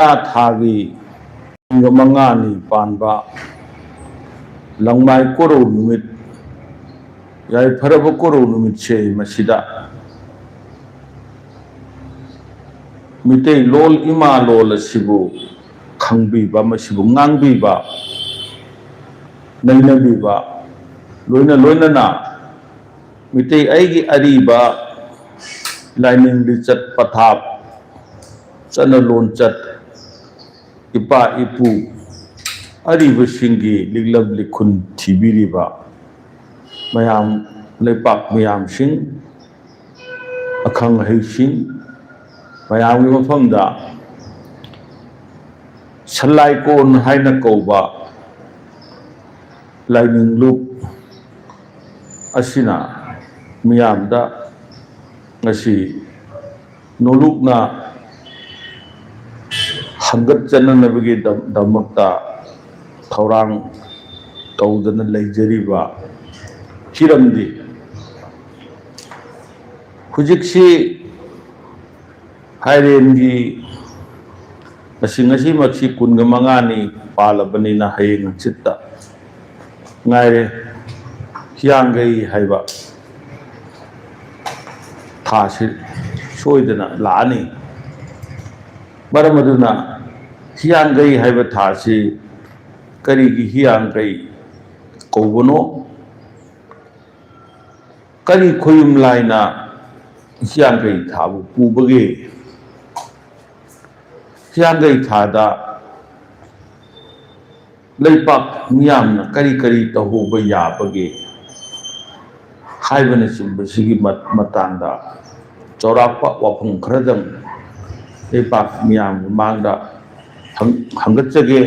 ꯊꯥꯒꯤ ꯃꯉꯥꯅꯤ ꯄꯥꯟꯕ ꯂꯪꯃꯥꯏ ꯀꯣꯔꯧ ꯅꯨꯃꯤꯠ ꯌꯥꯏꯐꯔꯕ ꯀꯣꯔꯧ ꯅꯨꯃꯤꯠꯁꯦ ꯃꯁꯤꯗ ꯃꯤꯇꯩ ꯂꯣꯜ ꯏꯃꯥ ꯂꯣꯜ ꯑꯁꯤꯕꯨ ꯈꯪꯕꯤꯕ, ꯃꯁꯤꯕꯨ ꯉꯥꯡꯕꯤꯕ, ꯅꯩꯅꯕꯤꯕ, ꯂꯣꯏꯅꯅ ꯃꯤꯇꯩ ꯑꯩꯒꯤ ꯑꯔꯤꯕ ꯂꯥꯏꯅꯤꯡ ꯂꯤꯆꯠ ꯄꯊꯥꯞ ꯆꯠꯅ ꯂꯣꯟꯆꯠ ꯏꯄꯥ ꯏꯄꯨ ꯑꯔꯤꯕꯁꯤꯡꯒꯤ ꯂꯤꯛꯂꯝ ꯂꯤꯈꯨꯟ ꯊꯤꯕꯤꯔꯤꯕ ꯃꯌꯥꯝ ꯂꯩꯄꯥꯛ ꯃꯌꯥꯝꯁꯤꯡ ꯑꯈꯪ ꯑꯍꯩꯁꯤꯡ ꯃꯌꯥꯝꯒꯤ ꯃꯐꯝꯗ ꯁꯂꯥꯏꯀꯣꯟ ꯍꯥꯏꯅ ꯀꯧꯕ ꯂꯥꯏꯅꯤꯡ ꯂꯨꯞ ꯑꯁꯤꯅ ꯃꯤꯌꯥꯝꯗ ꯉꯁꯤ ꯅꯣꯂꯨꯛꯅ ꯍꯪꯒꯠꯆꯅꯅꯕꯒꯤꯗꯃꯛꯇ ꯊꯧꯔꯥꯡ ꯇꯧꯗꯨꯅ ꯂꯩꯖꯔꯤꯕ ꯍꯤꯔꯝꯗꯤ ꯍꯧꯖꯤꯛꯁꯤ ꯍꯥꯏꯔꯦꯟꯒꯤ ꯉꯁꯤꯃꯛꯁꯤ 25ꯅꯤ ꯄꯥꯜꯂꯕꯅꯤꯅ ꯍꯌꯦꯡ ꯍꯪꯆꯤꯠꯇ ꯉꯥꯏꯔꯦ ꯍꯤꯌꯥꯡꯒꯩ ꯍꯥꯏꯕ ꯊꯥꯁꯤ ꯁꯣꯏꯗꯅ ꯂꯥꯛꯑꯅꯤ. ꯃꯔꯝ ꯑꯗꯨꯅ ꯍꯤꯌꯥꯡꯒꯩ ꯍꯥꯏꯕ ꯊꯥꯁꯤ ꯀꯔꯤꯒꯤ ꯍꯤꯌꯥꯡꯒꯩ ꯀꯧꯕꯅꯣ? ꯀꯔꯤ ꯈꯣꯏꯌꯨꯝ ꯂꯥꯏꯅ ꯍꯤꯌꯥꯡꯒꯩ ꯊꯥꯕꯨ ꯄꯨꯕꯒꯦ? ꯍꯤꯌꯥꯡꯒꯩ ꯊꯥꯗ ꯂꯩꯄꯥꯛ ꯃꯤꯌꯥꯝꯅ ꯀꯔꯤ ꯇꯧꯍꯧꯕ ꯌꯥꯕꯒꯦ ꯍꯥꯏꯕꯅꯆꯤꯡꯕꯁꯤꯒꯤ ꯃꯇꯥꯡꯗ ꯆꯥꯎꯔꯥꯛꯄ ꯋꯥꯐꯝ ꯈꯔꯗꯪ ꯂꯩꯄꯥꯛ ꯃꯤꯌꯥꯝꯒꯤ ꯃꯥꯡꯗ ꯍꯪꯒꯠꯆꯒꯦ.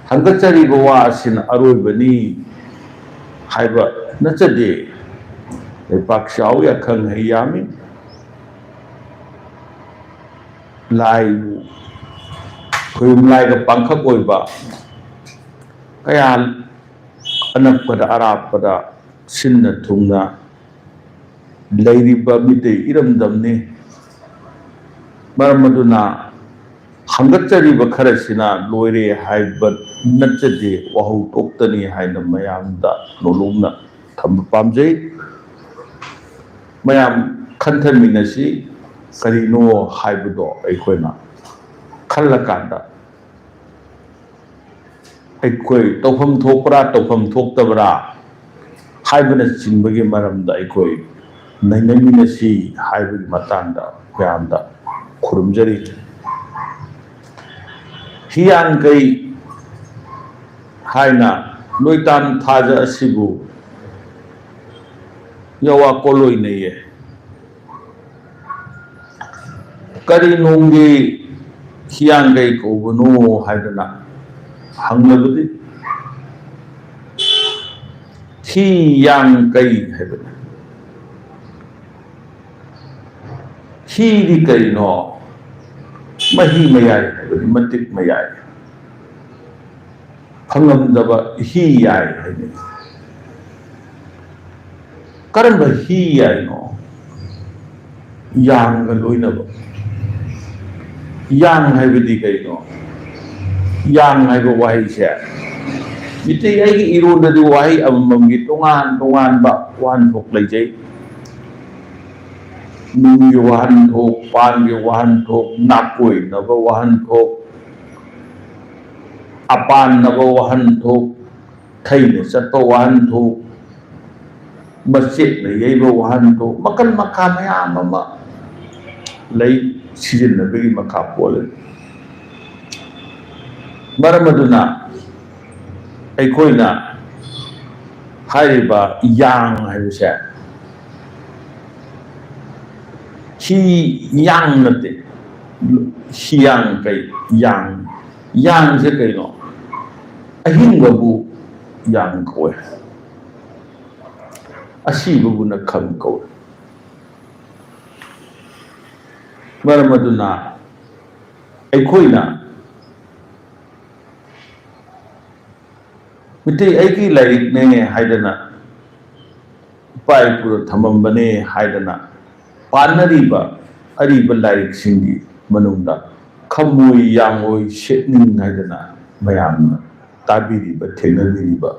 ꯍꯪꯒꯠꯆꯔꯤꯕ ꯋꯥ ꯑꯁꯤꯅ ꯑꯔꯣꯏꯕꯅꯤ ꯍꯥꯏꯕ ꯅꯠꯆꯗꯦ. ꯂꯩꯄꯥꯛ ꯆꯥꯎꯏ, ꯑꯈꯪ ꯑꯍꯩ ꯌꯥꯝꯃꯤ, ꯂꯥꯏꯕꯨ ꯈꯣꯏꯌꯨꯝ ꯂꯥꯏꯒ ꯄꯥꯡꯈꯛ ꯑꯣꯏꯕ ꯀꯌꯥ ꯑꯅꯛꯄꯗ ꯑꯔꯥꯞꯄꯗ ꯁꯤꯟꯅ ꯊꯨꯡꯅ ꯂꯩꯔꯤꯕ ꯃꯤꯇꯩ ꯏꯔꯝꯗꯝꯅꯤ. ꯃꯔꯝ ꯑꯗꯨꯅ ꯍꯪꯒꯠꯆꯔꯤꯕ ꯈꯔꯁꯤꯅ ꯂꯣꯏꯔꯦ ꯍꯥꯏꯕ ꯅꯠꯆꯗꯦ, ꯋꯥꯍꯧ ꯇꯣꯛꯇꯅꯤ ꯍꯥꯏꯅ ꯃꯌꯥꯝꯗ ꯅꯣꯂꯨꯛꯅ ꯊꯝꯕ ꯄꯥꯝꯖꯩ. ꯃꯌꯥꯝ ꯈꯟꯊꯃꯤꯟꯅꯁꯤ. ꯀꯔꯤꯅꯣ ꯍꯥꯏꯕꯗꯣ ꯑꯩꯈꯣꯏꯅ ꯈꯜꯂꯀꯥꯟꯗ ꯑꯩꯈꯣꯏ ꯇꯧꯐꯝ ꯊꯣꯛꯄ꯭ꯔꯥ ꯇꯧꯐꯝ ꯊꯣꯛꯇꯕ꯭ꯔꯥ ꯍꯥꯏꯕꯅꯆꯤꯡꯕꯒꯤ ꯃꯔꯝꯗ ꯑꯩꯈꯣꯏ ꯅꯩꯅꯃꯤꯟꯅꯁꯤ ꯍꯥꯏꯕꯒꯤ ꯃꯇꯥꯡꯗ ꯃꯌꯥꯝꯗ ꯈꯨꯔꯨꯝꯖꯔꯤ. ꯍꯤꯌꯥꯡꯒꯩ ꯍꯥꯏꯅ ꯂꯣꯏꯇꯥꯟ ꯊꯥꯖ ꯑꯁꯤꯕꯨ ꯌꯋꯥ ꯀꯣꯜꯂꯣꯏꯅꯩꯌꯦ. ꯀꯔꯤ ꯅꯣꯡꯒꯤ ꯍꯤꯌꯥꯡꯒꯩ ꯀꯧꯕꯅꯣ ꯍꯥꯏꯗꯅ ꯍꯪꯂꯕꯗꯤ ꯍꯤꯌꯥꯡꯒꯩ ꯍꯥꯏꯕꯅꯤ. ꯍꯤꯗꯤ ꯀꯔꯤꯅꯣ? ꯃꯍꯤ ꯃꯌꯥꯏ ꯍꯥꯏꯕꯅꯤ, ꯃꯇꯤꯛ ꯃꯌꯥꯏ. ꯐꯪꯉꯝꯗꯕ ꯍꯤ ꯌꯥꯏ ꯍꯥꯏꯕꯅꯤ. ꯀꯔꯝꯕ ꯍꯤ ꯌꯥꯏꯅꯣ? ꯌꯥꯡꯒ ꯂꯣꯏꯅꯕ. ꯌꯥꯡ ꯍꯥꯏꯕꯗꯤ ꯀꯩꯅꯣ? ꯌꯥꯡ ꯍꯥꯏꯕ ꯋꯥꯍꯩꯁꯦ ꯃꯤꯇꯩ ꯑꯩꯒꯤ ꯏꯔꯣꯟꯗꯗꯤ ꯋꯥꯍꯩ ꯑꯃꯃꯝꯒꯤ ꯇꯣꯉꯥꯟ ꯇꯣꯉꯥꯟꯕ ꯋꯥꯍꯟꯊꯣꯛ ꯂꯩꯖꯩ. ꯅꯨꯡꯒꯤ ꯋꯥꯍꯟꯊꯣꯛ, ꯄꯥꯟꯒꯤ ꯋꯥꯍꯟꯊꯣꯛ, ꯅꯥꯀꯣꯏꯅꯕ ꯋꯥꯍꯟꯊꯣꯛ, ꯑꯄꯥꯟꯅꯕ ꯋꯥꯍꯟꯊꯣꯛ, ꯊꯩꯅ ꯆꯠꯄ ꯋꯥꯍꯟꯊꯣꯛ, ꯃꯆꯦꯠꯅ ꯌꯩꯕ ꯋꯥꯍꯟꯊꯣꯛ, ꯃꯈꯜ ꯃꯈꯥ ꯃꯌꯥꯝ ꯑꯃ ꯂꯩ. ꯁꯤꯖꯤꯟꯅꯕꯒꯤ ꯃꯈꯥ ꯄꯣꯜꯂꯤ. ꯃꯔꯝ ꯑꯗꯨꯅ ꯑꯩꯈꯣꯏꯅ ꯍꯥꯏꯔꯤꯕ ꯌꯥꯡ ꯍꯥꯏꯕꯁꯦ ꯌꯥꯡ ꯅꯠꯇꯦ, ꯍꯤꯌꯥꯡꯒꯩ. ꯌꯥꯡꯁꯦ ꯀꯩꯅꯣ? ꯑꯍꯤꯡꯕꯕꯨ ꯌꯥꯡ ꯀꯧꯋꯦ, ꯑꯁꯤꯕꯕꯨꯅ ꯈꯪ ꯀꯧꯋꯦ. ꯃꯔꯝ ꯑꯗꯨꯅ ꯑꯩꯈꯣꯏꯅ ꯃꯤꯇꯩ ꯑꯩꯒꯤ ꯂꯥꯏꯔꯤꯛꯅꯦ ꯍꯥꯏꯗꯅ, ꯏꯄꯥ ꯏꯄꯨꯅ ꯊꯝꯃꯝꯕꯅꯦ ꯍꯥꯏꯗꯅ ꯄꯥꯟꯅꯔꯤꯕ ꯑꯔꯤꯕ ꯂꯥꯏꯔꯤꯛꯁꯤꯡꯒꯤ ꯃꯅꯨꯡꯗ खमोई यांगोई शेटनिंग हाइदना मयामना ताबिरिबा थेंगनबिरिबा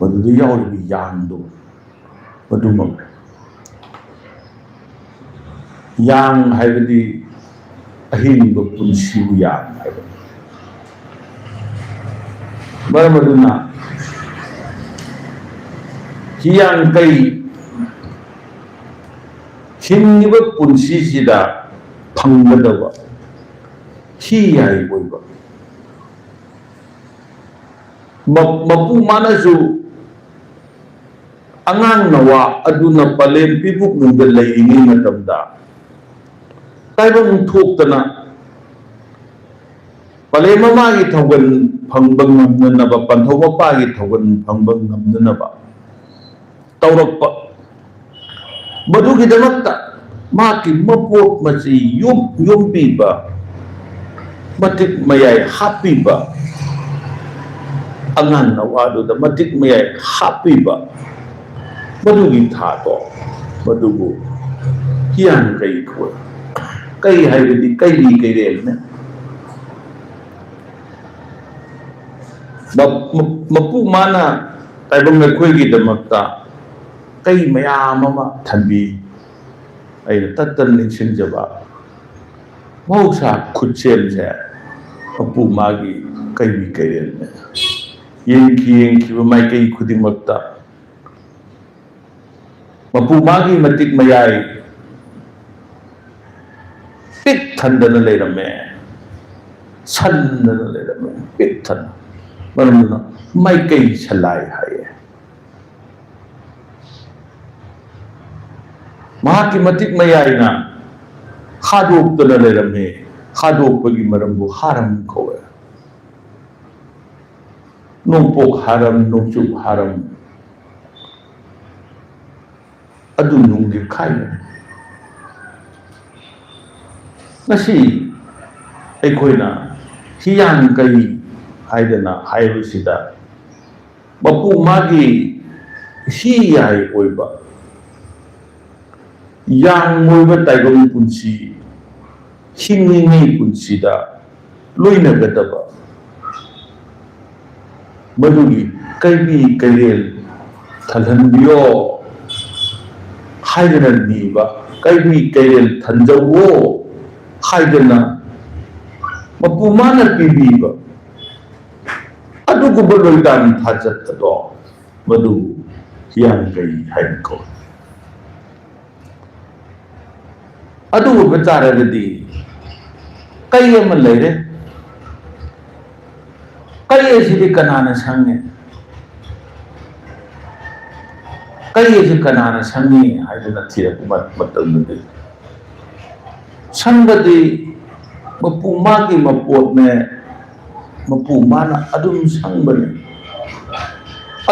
मदुदि याउरिबि यांगदो मदुमक yang haibadi ahingba punsibu yang haiba maramaduna hiyang kai hingiba punsi sida phanggadaba hi yai boiba mapu manasu angang nawa aduna palem pibuk nungda layingi matamda taibang thukdana palem magi thogan phangbang ngamnaba pantho mapagi thogan phangbang ngamnaba taurakpa madugidamakta maki mapot machi yum piba matik mayai hapiba angan nawado da matik mayai hapiba madugi thato madugu hiyan kai ko kai haibadi kai li kai rel ne mapu mana taibang khoi gi damakta kai mayam ama thanbi ai tattan ningsing jaba mausa khutchem se mapu magi kai bi kai rel ne yengki mai kai khudimakta mapu magi matik mayai pik thandana leirame sannana leirame pik than manuna mai kai chalai haye mahaki matik mayai na khadok tana leirame khadok pagi marambu haram khowe nongpok haram nongchup haram adu nunggi khai ngasi aikoina hiyang kai haidana haibusida mapu magi hi yai oiba yang moiba taigong punsi hingi punsida loina gadaba madugi kaibi kairel thalhanbiyo haidana niba kaibi kairel thanjawo haidana mapumana pibiba adugu baloidan thajat do madu hiyang kai hainko adugu bacharagadi kai ama leire kai asidi kanana sange kai ase kanana sange haidana thirakumat matamde sangbadi mapu magi mapot ne mapu mana adum sangbani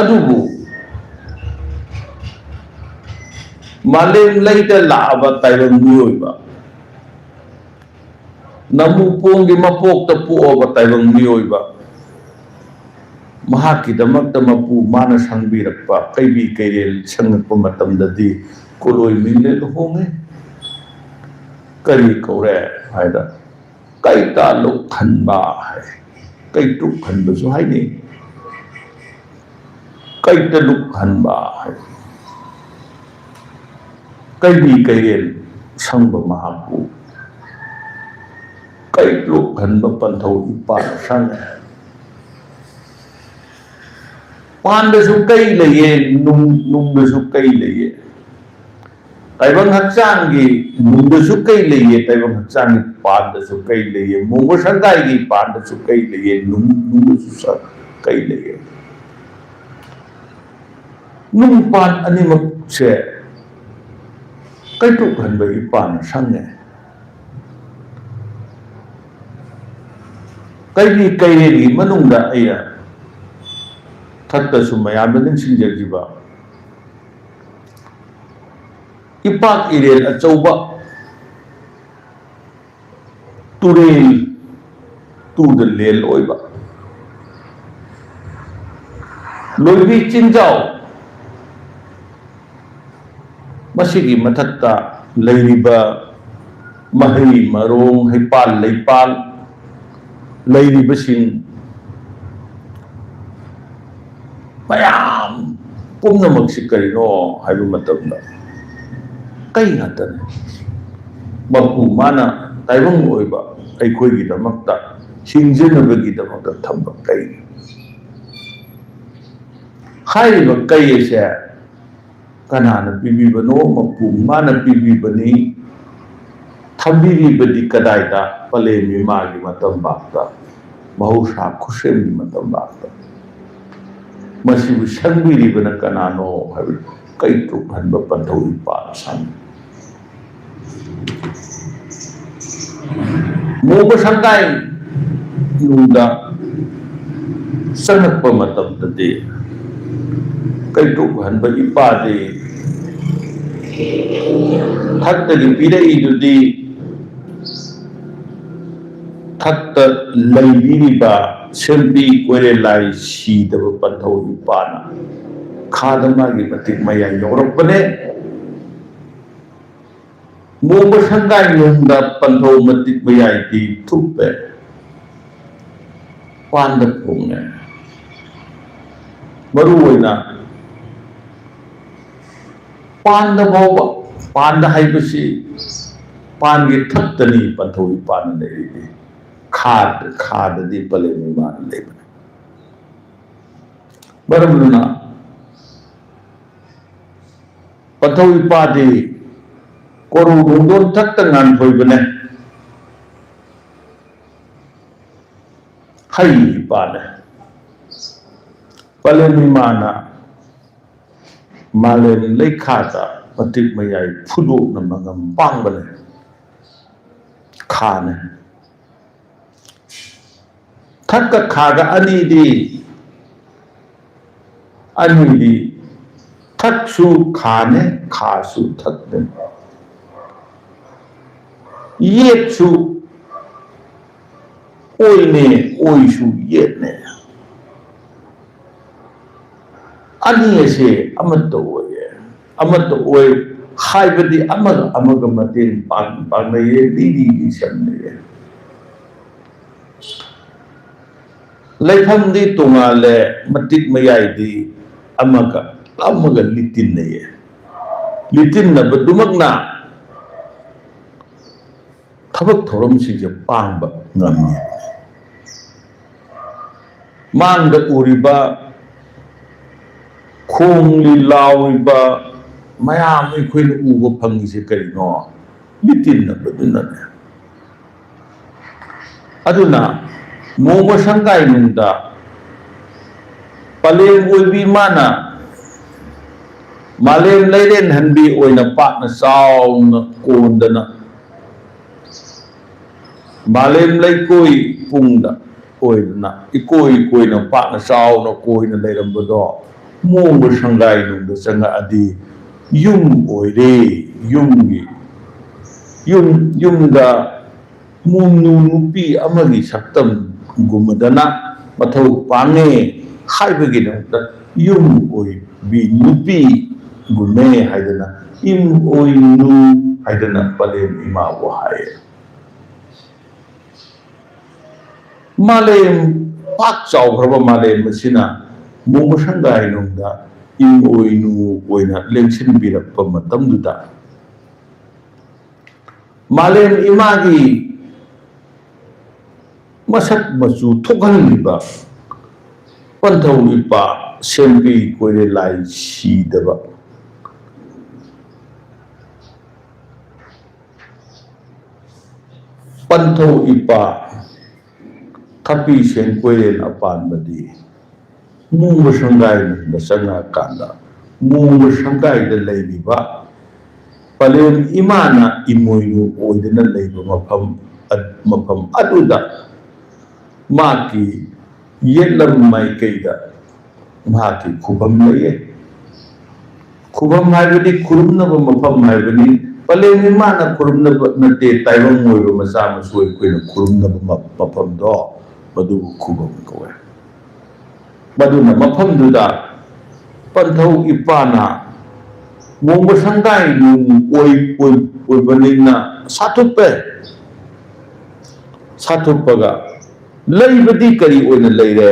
adubu malem laida laaba taibang miyoiba namu pongi mapok ta puoba taibang miyoiba mahaki damakta mapu mana sangbirakpa kaibi kairel sangakpa matamdadi koloi mingle honge kari kaure haida kai ta luk khanba hai kai tuk khanba su hai ni kai ta luk khanba hai kai bi kai rel sangba mahapu kai luk khanba panthau ipa sang pan da su kai leye nung da su kai leye taibang hakchang gi nung da su kai leye taibang hakchang gi pan da su kai leye mungo sangai gi pan da su kai leye nung da su sa kai leye nung pan animak se kai tu kan bai pan sang ne kai bi kai ri manung da aya thatta su mayam da ning singjagi ba ipak irel achauba turel tu da lel oiba loibi chinjau masigi mathatta leiriba mahai marong haipal leipal leiribasing mayam pumnamak si karino haibu matamda kai ngatane mapu mana taibang oiba ꯑꯩꯈꯣꯏꯒꯤꯗꯃꯛꯇ ꯍꯤꯡꯖꯅꯕꯒꯤꯗꯃꯛꯇ ꯊꯝꯕ ꯀꯩ ꯍꯥꯏꯔꯤꯕ ꯀꯩ ꯑꯁꯦ ꯀꯅꯥꯅ ꯄꯤꯕꯤꯕꯅꯣ ꯃꯄꯨ ꯃꯥꯅ ꯄꯤꯕꯤꯕꯅꯤ ꯊꯝꯕꯤꯔꯤꯕꯗꯤ ꯀꯗꯥꯏꯗ ꯄꯂꯦꯝ ꯏꯃꯥꯒꯤ ꯃꯇꯝꯕꯥꯛꯇ ꯃꯍꯧꯁꯥ ꯈꯨꯠꯁꯦꯝꯒꯤ ꯃꯇꯝꯕꯥꯛꯇ ꯃꯁꯤꯕꯨ ꯁꯪꯕꯤꯔꯤꯕꯅ ꯀꯅꯥꯅꯣ ꯍꯥꯏꯕꯗꯨ ꯀꯩ ꯇ꯭ꯔꯨꯛꯍꯟꯕ ꯄꯟꯊꯧ ꯏꯄꯥꯅ ꯁꯪꯉꯤ ꯃꯣꯕ ꯁꯪꯒꯥꯏ ꯅꯨꯡꯗ ꯆꯪꯉꯛꯄ ꯃꯇꯝꯗꯗꯤ ꯀꯩꯇ꯭ꯔꯨꯛꯍꯟꯕ ꯏꯄꯥꯗꯤ ꯊꯛꯇꯒꯤ ꯄꯤꯔꯛꯏꯗꯨꯗꯤ ꯊꯛꯇ ꯂꯩꯕꯤꯔꯤꯕ ꯁꯦꯝꯕꯤ ꯀꯣꯏꯔꯦꯂꯥꯏ ꯁꯤꯗꯕ ꯄꯟꯊꯧ ꯏꯄꯥꯅ ꯈꯥꯗ ꯃꯥꯒꯤ ꯃꯇꯤꯛ ꯃꯌꯥꯏ ꯌꯧꯔꯛꯄꯅꯦ ꯃꯣꯕ ꯁꯪꯒꯥꯏ ꯅꯨꯡꯗ ꯄꯟꯊꯧ ꯃꯇꯤꯛ ꯃꯌꯥꯏꯗꯤ ꯊꯨꯞꯄꯦ ꯄꯥꯟꯗ ꯐꯣꯡꯉꯦ ꯃꯔꯨ ꯑꯣꯏꯅ ꯄꯥꯟꯗ ꯐꯥꯎꯕ ꯄꯥꯟꯗ ꯍꯥꯏꯕꯁꯤ ꯄꯥꯟꯒꯤ ꯊꯛꯇꯅꯤ ꯄꯟꯊꯧ ꯏꯄꯥꯅ ꯂꯩꯔꯤꯗꯤ ꯈꯥꯗꯗꯤ ꯄꯂꯦꯝ ꯏꯃꯥꯅ ꯂꯩꯕꯅꯤ ꯃꯔꯝꯗꯨꯅ ꯄꯟꯊꯧ ꯏꯄꯥꯗꯤ ꯀꯣꯔꯧ ꯅꯣꯡꯗꯣꯟ ꯊꯛꯇ ꯉꯥꯟꯊꯣꯏꯕꯅꯦ ꯍꯩ ꯏꯄꯥꯅꯦ ꯄꯂꯦꯝ ꯏꯃꯥꯅ ꯃꯥꯂꯦꯝ ꯂꯩꯈꯥꯗ ꯃꯇꯤꯛ ꯃꯌꯥꯏ ꯐꯨꯗꯣꯛꯅ ꯃꯉꯝ ꯄꯥꯡꯕꯅꯦ ꯈꯥꯅꯦ ꯊꯛꯀ ꯈꯥꯒ ꯑꯅꯤꯗꯤ ꯊꯛꯁꯨ ꯈꯥꯅꯦ ꯈꯥꯁꯨ ꯊꯛꯅꯦ ꯌꯦꯠꯁꯨ ꯑꯣꯏꯅꯦ ꯑꯣꯏꯁꯨ ꯌꯦꯠꯅꯦ ꯑꯅꯤ ꯑꯁꯦ ꯑꯃꯠꯇ ꯑꯣꯏꯌꯦ ꯑꯃꯠꯇ ꯑꯣꯏ ꯍꯥꯏꯕꯗꯤ ꯑꯃꯒ ꯑꯃꯒ ꯃꯇꯦꯡ ꯄꯥꯡꯅꯩꯌꯦ ꯂꯤꯔꯤ ꯁꯝꯅꯩꯌꯦ ꯂꯩꯐꯝꯗꯤ ꯇꯣꯉꯥꯜꯂꯦ ꯃꯇꯤꯛ ꯃꯌꯥꯏꯗꯤ ꯑꯃꯒ ꯂꯤꯇꯤꯟꯅꯩꯌꯦ ꯂꯤꯇꯤꯟꯅꯕꯗꯨꯃꯛꯅ ꯊꯕꯛ ꯊꯧꯔꯝꯁꯤꯡꯁꯦ ꯄꯥꯡꯕ ꯉꯝꯃꯤ ꯃꯥꯡꯗ ꯎꯔꯤꯕ ꯈꯣꯡꯂꯤ ꯂꯥꯎꯔꯤꯕ ꯃꯌꯥꯝ ꯑꯩꯈꯣꯏꯅ ꯎꯕ ꯐꯪꯉꯤꯁꯦ ꯀꯔꯤꯅꯣ ꯂꯤꯇꯤꯟꯅꯕꯗꯨꯅꯅꯦ ꯑꯗꯨꯅ ꯃꯣꯕ ꯁꯪꯒꯥꯏ ꯅꯨꯡꯗ ꯄꯂꯦꯝ ꯑꯣꯏꯕꯤ ꯃꯥꯅ ꯃꯥꯂꯦꯝ ꯂꯩꯔꯦꯟꯍꯟꯕꯤ ꯑꯣꯏꯅ ꯄꯥꯛꯅ ꯆꯥꯎꯅ ꯀꯣꯟꯗꯅ ꯃꯥꯂꯦꯝ ꯂꯩꯀꯣꯏ ꯄꯨꯡꯗ ꯑꯣꯏꯗꯅ ꯏꯀꯣꯏ ꯀꯣꯏꯅ ꯄꯥꯛꯅ ꯆꯥꯎꯅ ꯀꯣꯏꯅ ꯂꯩꯔꯝꯕꯗꯣ ꯃꯣꯕ ꯁꯪꯒꯥꯏ ꯅꯨꯡꯗ ꯆꯪꯉꯛꯑꯗꯤ ꯌꯨꯝ ꯑꯣꯏꯔꯦ ꯌꯨꯝꯗ ꯃꯣꯡꯅꯨ ꯅꯨꯄꯤ ꯑꯃꯒꯤ ꯁꯛꯇꯝꯒꯨꯝꯕꯗꯅ ꯃꯊꯧ ꯄꯥꯡꯉꯦ ꯍꯥꯏꯕꯒꯤꯗꯃꯛꯇ ꯌꯨꯝ ꯑꯣꯏꯕꯤ ꯅꯨꯄꯤꯒꯨꯝꯃꯦ ꯍꯥꯏꯗꯅ ꯏꯝ ꯑꯣꯏꯅꯨ ꯍꯥꯏꯗꯅ ꯄꯂꯦꯝ ꯏꯃꯥꯕꯨ ꯍꯥꯏꯌꯦ ꯃꯥꯂꯦꯝ ꯄꯥꯛ ꯆꯥꯎꯈ꯭ꯔꯕ ꯃꯥꯂꯦꯝ ꯑꯁꯤꯅ ꯃꯣꯕ ꯁꯪꯒꯥꯏ ꯅꯨꯡꯗ ꯏꯝ ꯑꯣꯏꯅꯨ ꯑꯣꯏꯅ ꯂꯦꯡꯁꯤꯟꯕꯤꯔꯛꯄ ꯃꯇꯝꯗꯨꯗ ꯃꯥꯂꯦꯝ ꯏꯃꯥꯒꯤ ꯃꯁꯛ ꯃꯆꯨ ꯊꯣꯛꯍꯜꯂꯤꯕ ꯄꯟꯊꯧ ꯏꯄꯥ ꯁꯦꯝꯕꯤ ꯀꯣꯏꯔꯦꯂꯥꯏ ꯁꯤꯗꯕ ꯄꯟꯊꯧ ꯏꯄꯥ ꯊꯄꯤ ꯁꯦꯟ ꯀꯣꯏꯔꯦꯜ ꯑꯄꯥꯟꯕꯗꯤ ꯃꯣꯕ ꯁꯪꯒꯥꯏ ꯅꯨꯡꯗ ꯆꯪꯉꯛꯀꯥꯟꯗ ꯃꯣꯕ ꯁꯪꯒꯥꯏꯗ ꯂꯩꯔꯤꯕ ꯄꯂꯦꯝ ꯏꯃꯥꯅ ꯏꯃꯣꯏꯅꯨ ꯑꯣꯏꯗꯨꯅ ꯂꯩꯕ ꯃꯐꯝ ꯑꯗꯨꯗ ꯃꯥꯒꯤ ꯌꯦꯠꯂꯝ ꯃꯥꯏꯀꯩꯗ ꯃꯍꯥꯛꯀꯤ ꯈꯨꯕꯝ ꯂꯩꯌꯦ ꯈꯨꯕꯝ ꯍꯥꯏꯕꯗꯤ ꯈꯨꯔꯨꯝꯅꯕ ꯃꯐꯝ ꯍꯥꯏꯕꯅꯤ ꯄꯂꯦꯝ ꯏꯃꯥꯅ ꯈꯨꯔꯨꯝꯅꯕ ꯅꯠꯇꯦ ꯇꯥꯏꯕꯪ ꯑꯣꯏꯕ ꯃꯆꯥ ꯃꯁꯨ ꯑꯩꯈꯣꯏꯅ ꯈꯨꯔꯨꯝꯅꯕ ꯃꯐꯝꯗꯣ ꯃꯗꯨꯕꯨ ꯈꯨꯕꯝ ꯀꯧꯋꯦ ꯃꯗꯨꯅ ꯃꯐꯝꯗꯨꯗ ꯄꯟꯊꯧ ꯏꯄꯥꯅ ꯃꯣꯡꯕ ꯁꯪꯒꯥꯏ ꯅꯨꯡ ꯑꯣꯏꯕꯅꯤꯅ ꯁꯥꯊꯨꯞꯄꯒ ꯂꯩꯕꯗꯤ ꯀꯔꯤ ꯑꯣꯏꯅ ꯂꯩꯔꯦ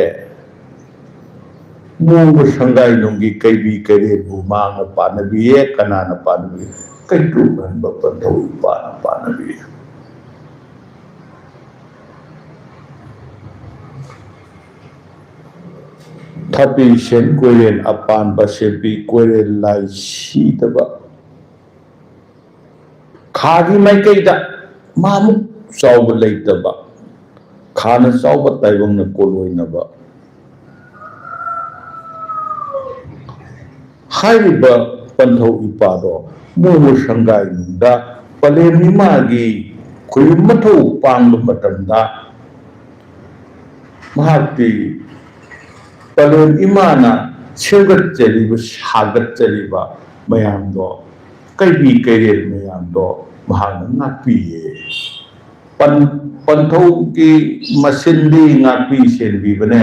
ꯃꯣꯡꯕ ꯁꯪꯒꯥꯏ ꯅꯨꯡꯒꯤ ꯀꯩꯕꯤ ꯀꯩꯔꯦꯟꯕꯨ ꯃꯥꯡꯅ ꯄꯥꯟꯅꯕꯤꯌꯦ ꯀꯅꯥꯅ ꯄꯥꯟꯅꯕꯤ ꯀꯩꯇ꯭ꯔꯨꯍꯟꯕ ꯄꯟꯊꯧ ꯏꯄꯥꯅ ꯄꯥꯟꯅꯕꯤ ꯊꯄꯤ ꯁꯦꯟ ꯀꯣꯏꯔꯦꯟ ꯑꯄꯥꯟꯕ ꯁꯦꯝꯄꯤ ꯀꯣꯏꯔꯦꯟ ꯂꯥꯏ ꯁꯤꯗꯕ ꯈꯥꯒꯤ ꯃꯥꯏꯀꯩꯗ ꯃꯥꯃꯨꯛ ꯆꯥꯎꯕ ꯂꯩꯇꯕ ꯈꯥꯅ ꯆꯥꯎꯕ ꯇꯥꯏꯕꯪꯅ ꯀꯣꯜꯂꯣꯏꯅꯕ ꯍꯥꯏꯔꯤꯕ ꯄꯟꯊꯧ ꯏꯄꯥꯗꯣ ꯃꯣꯡꯕ ꯁꯪꯒꯥꯏ ꯅꯨꯡꯗ ꯄꯂꯦꯝ ꯏꯃꯥꯒꯤ ꯈꯨꯌꯨꯝ ꯃꯊꯧ ꯄꯥꯡꯕ ꯃꯇꯝꯗ ꯃꯍꯥꯛꯇꯤ ꯄꯂꯦꯝ ꯏꯃꯥꯅ ꯁꯦꯝꯒꯠꯆꯔꯤꯕ ꯁꯥꯒꯠꯆꯔꯤꯕ ꯃꯌꯥꯝꯗꯣ ꯀꯩꯕꯤ ꯀꯩꯔꯦꯟ ꯃꯌꯥꯝꯗꯣ ꯃꯍꯥꯛꯅ ꯉꯥꯛꯄꯤꯌꯦ ꯄꯟꯊꯧꯒꯤ ꯃꯁꯤꯟꯗꯤ ꯉꯥꯛꯄꯤ ꯁꯦꯟꯕꯤꯕꯅꯦ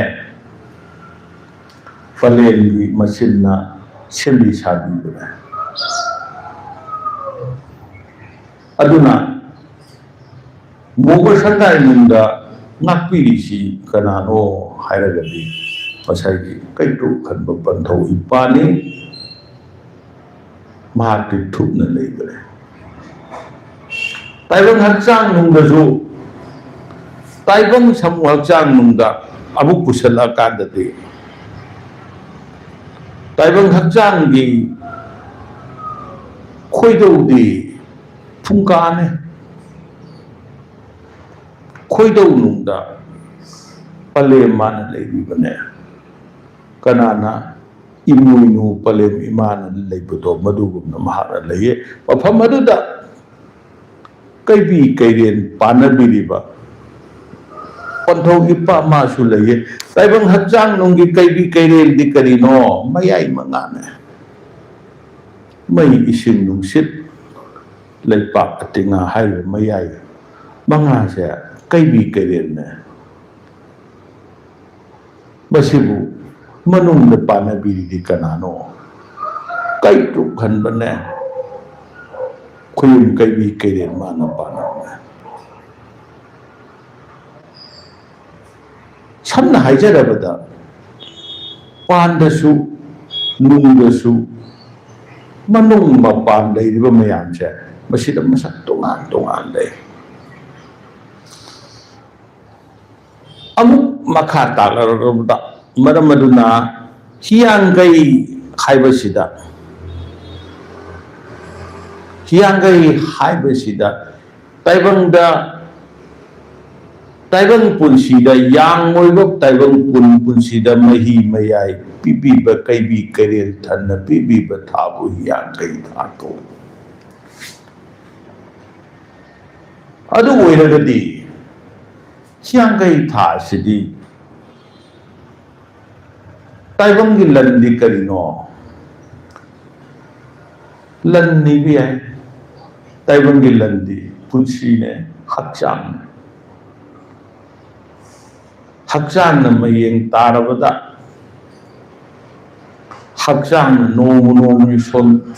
ꯄꯂꯦꯝꯒꯤ ꯃꯁꯤꯟꯅ ꯁꯦꯝꯕꯤ ꯁꯥꯕꯤꯕꯅꯦ ꯑꯗꯨꯅ ꯃꯣꯡꯕ ꯁꯪꯒꯥꯏ ꯅꯨꯡꯗ ꯉꯥꯛꯄꯤꯔꯤꯁꯤ ꯀꯅꯥꯅꯣ ꯍꯥꯏꯔꯒꯗꯤ ꯉꯁꯥꯏꯒꯤ ꯀꯩꯇ꯭ꯔꯨ ꯈꯟꯕ ꯄꯟꯊꯧ ꯏꯄꯥꯅꯤ ꯃꯍꯥꯛꯇꯤ ꯊꯨꯞꯅ ꯂꯩꯕꯅꯦ ꯇꯥꯏꯕꯪ ꯍꯛꯆꯥꯡ ꯅꯨꯡꯗꯁꯨ ꯇꯥꯏꯕꯪ ꯁꯃꯨ ꯍꯛꯆꯥꯡ ꯅꯨꯡꯗ ꯑꯃꯨꯛ ꯄꯨꯁꯤꯜꯂꯛꯑꯀꯥꯟꯗꯗꯤ ꯇꯥꯏꯕꯪ ꯍꯛꯆꯥꯡꯒꯤ ꯈꯣꯏꯗꯧꯗꯤ ꯐꯨꯡꯒꯥꯅꯦ ꯈꯣꯏꯗꯧ ꯅꯨꯡꯗ ꯄꯂꯦꯝ ꯃꯥꯅ ꯂꯩꯔꯤꯕꯅꯦ ꯀꯅꯥꯅ ꯏꯃꯣꯏꯅꯨ ꯄꯂꯦꯝ ꯏꯃꯥꯅ ꯂꯩꯕꯗꯣ ꯃꯗꯨꯒꯨꯝꯅ ꯃꯍꯥꯛꯅ ꯂꯩꯌꯦ ꯃꯐꯝ ꯑꯗꯨꯗ ꯀꯩꯕꯤ ꯀꯩꯔꯦꯟ ꯄꯥꯟꯅꯕꯤꯔꯤꯕ ꯄꯟꯊꯧ ꯏꯄꯥ ꯃꯥꯁꯨ ꯂꯩꯌꯦ ꯇꯥꯏꯕꯪ ꯍꯛꯆꯥꯡ ꯅꯨꯡꯒꯤ ꯀꯩꯕꯤ ꯀꯩꯔꯦꯟꯗꯤ ꯀꯔꯤꯅꯣ ꯃꯌꯥꯏ ꯃꯉꯥꯅꯦ ꯃꯩ ꯏꯁꯤꯡ ꯅꯨꯡꯁꯤꯠ ꯂꯩꯄꯥꯛ ꯑꯇꯤꯡꯉꯥ ꯍꯥꯏꯔꯤꯕ ꯃꯌꯥꯏ ꯃꯉꯥꯁꯦ ꯀꯩꯕꯤ ꯀꯩꯔꯦꯟꯅꯦ ꯃꯁꯤꯕꯨ ꯃꯅꯨꯡꯗ ꯄꯥꯟꯅꯕꯤꯔꯤꯗꯤ ꯀꯅꯥꯅꯣ ꯀꯩꯇ꯭ꯔꯨ ꯈꯟꯕꯅꯦ ꯈꯨꯌꯨꯝ ꯀꯩꯕꯤ ꯀꯩꯔꯦꯟ ꯃꯥꯅ ꯄꯥꯟꯅꯕꯅꯦ ꯁꯝꯅ ꯍꯥꯏꯖꯔꯕꯗ ꯄꯥꯟꯗꯁꯨ ꯅꯨꯡꯗꯁꯨ ꯃꯅꯨꯡ ꯃꯄꯥꯟ ꯂꯩꯔꯤꯕ ꯃꯌꯥꯝꯁꯦ ꯃꯁꯤꯗ ꯃꯁꯛ ꯇꯣꯉꯥꯟ ꯇꯣꯉꯥꯟ ꯂꯩ ꯑꯃꯨꯛ ꯃꯈꯥ ꯇꯥꯛꯂꯔꯕꯗ ꯃꯔꯝ ꯑꯗꯨꯅ ꯍꯤꯌꯥꯡꯒꯩ ꯍꯥꯏꯕꯁꯤꯗ ꯇꯥꯏꯕꯪ ꯄꯨꯟꯁꯤꯗ ꯌꯥꯡ ꯑꯣꯏꯕ ꯇꯥꯏꯕꯪ ꯄꯨꯟꯁꯤꯗ ꯃꯍꯤ ꯃꯌꯥꯏ ꯄꯤꯕꯤꯕ ꯀꯩꯕꯤ ꯀꯩꯔꯦꯟ ꯊꯟꯅ ꯄꯤꯕꯤꯕ ꯊꯥꯕꯨ ꯍꯤꯌꯥꯡꯒꯩ ꯊꯥ ꯀꯧꯏ ꯑꯗꯨ ꯑꯣꯏꯔꯒꯗꯤ ꯍꯤꯌꯥꯡꯒꯩ ꯊꯥ ꯑꯁꯤꯗꯤ ꯇꯥꯏꯕꯪꯒꯤ ꯂꯟꯗꯤ ꯀꯔꯤꯅꯣ ꯂꯟ ꯅꯤꯕ ꯌꯥꯏ ꯇꯥꯏꯕꯪꯒꯤ ꯂꯟꯗꯤ ꯄꯨꯟꯁꯤꯅꯦ ꯍꯛꯆꯥꯡꯅꯦ ꯍꯛꯆꯥꯡꯅ ꯃꯌꯦꯡ ꯇꯥꯔꯕꯗ ꯍꯛꯆꯥꯡꯅ ꯅꯣꯡꯃ ꯅꯣꯡꯃꯒꯤ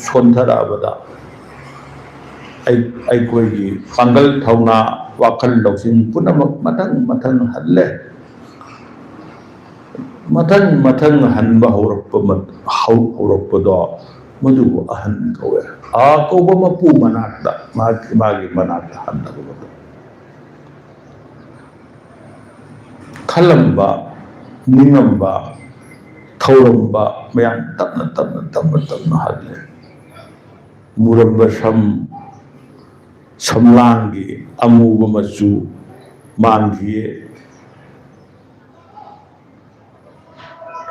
ꯁꯣꯟꯊꯔꯛꯑꯕꯗ ꯑꯩꯈꯣꯏꯒꯤ ꯄꯥꯡꯒꯜ ꯊꯧꯅꯥ ꯋꯥꯈꯜ ꯂꯧꯁꯤꯡ ꯄꯨꯝꯅꯃꯛ ꯃꯊꯪ ꯍꯜꯂꯦ ꯃꯊꯪ ꯍꯟꯕ ꯍꯧꯔꯛꯄꯗꯣ ꯃꯗꯨꯕꯨ ꯑꯍꯟ ꯀꯧꯋꯦ ꯀꯧꯕ ꯃꯄꯨ ꯃꯅꯥꯛꯇ ꯃꯥꯒꯤ ꯃꯅꯥꯛꯇ ꯍꯟꯅꯕꯗꯣ ꯈꯜꯂꯝꯕ ꯅꯤꯡꯉꯝꯕ ꯊꯧꯔꯝꯕ ꯃꯌꯥꯝ ꯇꯞꯅ ꯍꯜꯂꯦ ꯃꯨꯔꯝꯕ ꯁꯝꯂꯥꯡꯒꯤ ꯑꯃꯨꯕ ꯃꯆꯨ ꯃꯥꯡꯈꯤꯌꯦ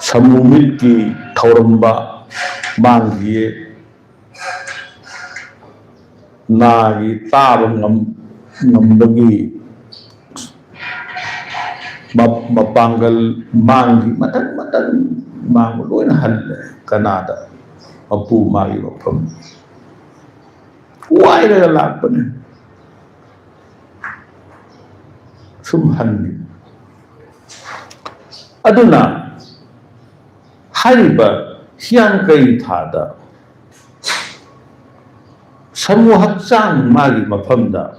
ꯁꯃꯨ ꯃꯤꯠꯀꯤ ꯊꯧꯔꯝꯕ ꯃꯥꯡꯈꯤꯌꯦ ꯅꯥꯒꯤ ꯇꯥꯕ ꯉꯝꯕꯒꯤ ꯃꯄꯥꯡꯒꯜ ꯃꯥꯡꯈꯤ ꯃꯊꯪ ꯃꯥꯡꯕ ꯂꯣꯏꯅ ꯍꯜꯂꯦ ꯀꯅꯥꯗ ꯃꯄꯨ ꯃꯥꯒꯤ ꯃꯐꯝ ꯋꯥꯏꯔꯒ ꯂꯥꯛꯄꯅꯦ ꯁꯨꯝ ꯍꯟꯈꯤ ꯑꯗꯨꯅ ꯍꯥꯏꯔꯤꯕ ꯍꯤꯌꯥꯡꯒꯩ ꯊꯥꯗ samu hakchang magi mafamda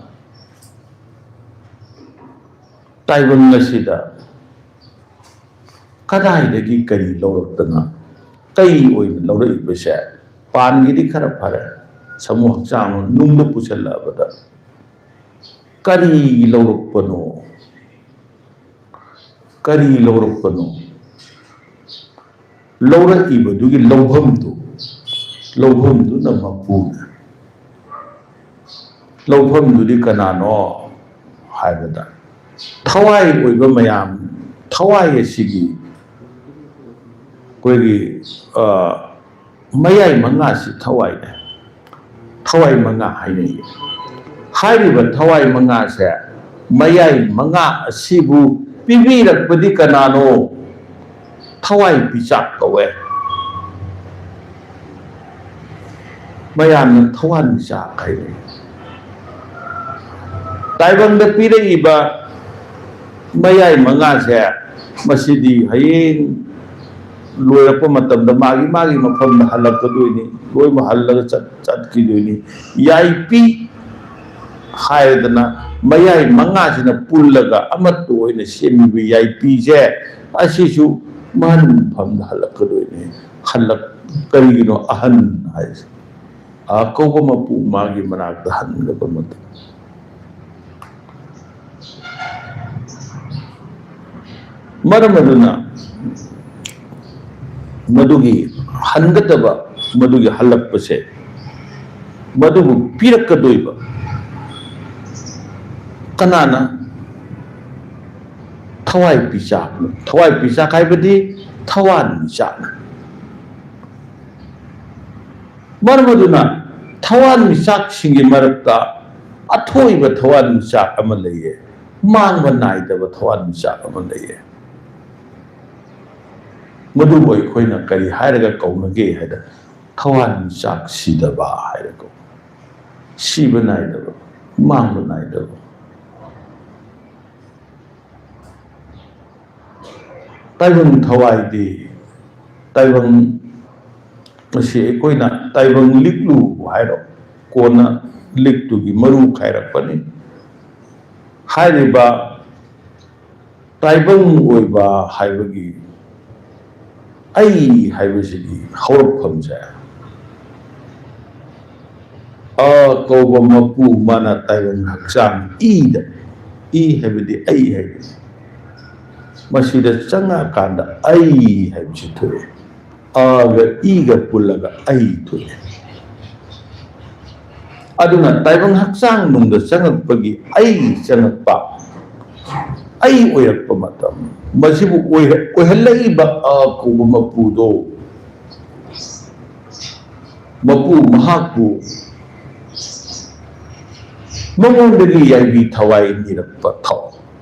taibang ngasida kadaidagi kari lawraktana kai oina lawraibase pangidi khara phare samu hakchang nungda pusalabada kari lawrakpano lawrakibadugi lawbhamdu na mapuna lawbhamdudi kanano haibada thawai oiba mayam thawai asigi koigi mayai manga si thawai ne thawai manga hainai hairiba thawai manga se mayai manga asibu pibirakpadi kanano thawai pichak kawe mayam thawan pichak hainai taibangda piraiba mayai manga se masidi hayeng loirappa matamda magi mafamda halakkadoini loima hallaga chatkidoini yaipi haidana mayai manga sina pullaga amatto oina semiba yaipi je asisu man famda halakkadoini halak karigino ahan haise akauba mapu magi manakta hangaba matam maramaduna madugi hangadaba madugi halakpase madugu pirakkadoiba kanana thawai pichak haibadi thawan michakna maramaduna thawan michak singi marakta athoiba thawan michak ama leye mangba naidaba thawan michak ama leye madubu aikoina kari hairaga kaunage haida thawan michak sidaba hairaga siba naidaba mangba naidaba taibang thawai di taibang masi aikoina taibang liklu hairo kona liktugi maru khairakpani hairiba taibang oiba haibagi ai haibasigi hawraphamse kauba mapu mana taibang hakchang i haibadi ai haibasi masida changa kanda ai haibasi thoe aga iga pullaga ai thoe aduna taibang hakchang nungda changakpagi ai changakpa ai oirakpa matam masibu oihalaiba kauba mapudo mapu mahakpu mangondagi yaibi thawai nirakpa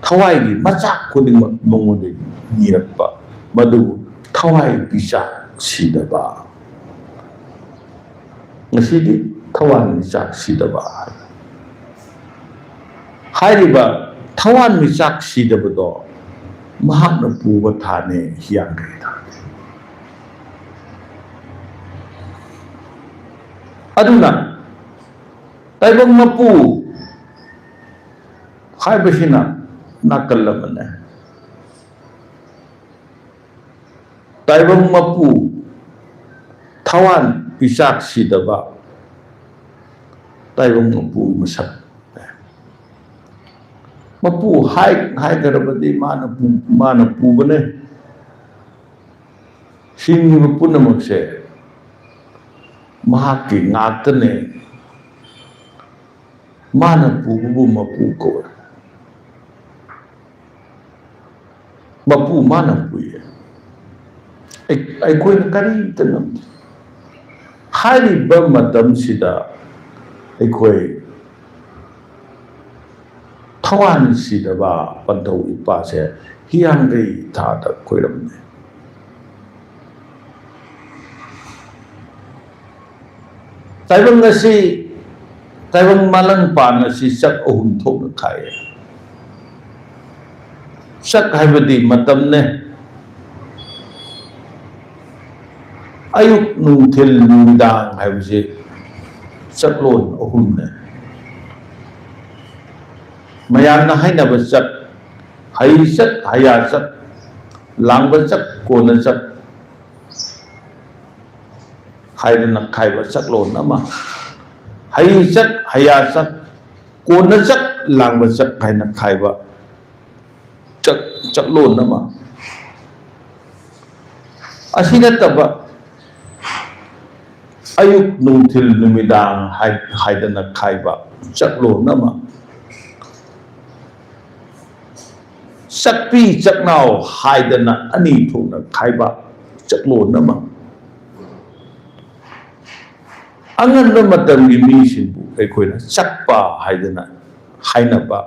thawai gi machak khudingmak mangondagi nirakpa madu thawai pichak sidaba ngasidi thawan michak sidaba hairiba thawan michak sidabado mahakna puba thane hiyangkaida aduna taibang mapu haibasina nakalamane taibang mapu thawan pichak sidaba taibang mapu masak mapu hai garabadi mana pubane singi punamakse mahaki ngaktane mana pubu mapu ko mapu mana puye ai koi kari tanam hari ba matam sida ai koi thawan sidaba pandau ipase hiyangai thada koiramne taibang ngasi taibang malang pa ngasi sak ohum thok na khai sak haibadi matamne ayuk nungthil nungdang haibasi ꯆꯠꯂꯣꯟ ꯑꯍꯨꯝꯅꯦ ꯃꯌꯥꯝꯅ ꯍꯥꯏꯅꯕ ꯆꯠ ꯍꯩ ꯆꯠ ꯍꯩꯌꯥ ꯆꯠ ꯂꯥꯡꯕ ꯆꯠ ꯀꯣꯟꯅ ꯆꯠ ꯍꯥꯏꯗꯅ ꯈꯥꯏꯕ ꯆꯠꯂꯣꯟ ꯑꯃ ꯍꯩ ꯆꯠ ꯍꯩꯌꯥ ꯆꯠ ꯀꯣꯟꯅ ꯆꯠ ꯂꯥꯡꯕ ꯆꯠ ꯍꯥꯏꯅ ꯈꯥꯏꯕ ꯆꯠꯂꯣꯟ ꯑꯃ ꯑꯁꯤ ꯅꯠꯇꯕ ꯑꯌꯨꯛ ꯅꯨꯡꯊꯤꯜ ꯅꯨꯃꯤꯗꯥꯡ ꯍꯥꯏꯗꯅ ꯈꯥꯏꯕ ꯆꯠꯂꯣꯟ ꯑꯃ ꯆꯠꯄꯤ ꯆꯠꯅꯥꯎ ꯍꯥꯏꯗꯅ ꯑꯅꯤ ꯊꯣꯛꯅ ꯈꯥꯏꯕ ꯆꯠꯂꯣꯟ ꯑꯃ ꯑꯉꯟꯕ ꯃꯇꯝꯒꯤ ꯃꯤꯁꯤꯡꯕꯨ ꯑꯩꯈꯣꯏꯅ ꯆꯠꯄ ꯍꯥꯏꯗꯅ ꯍꯥꯏꯅꯕ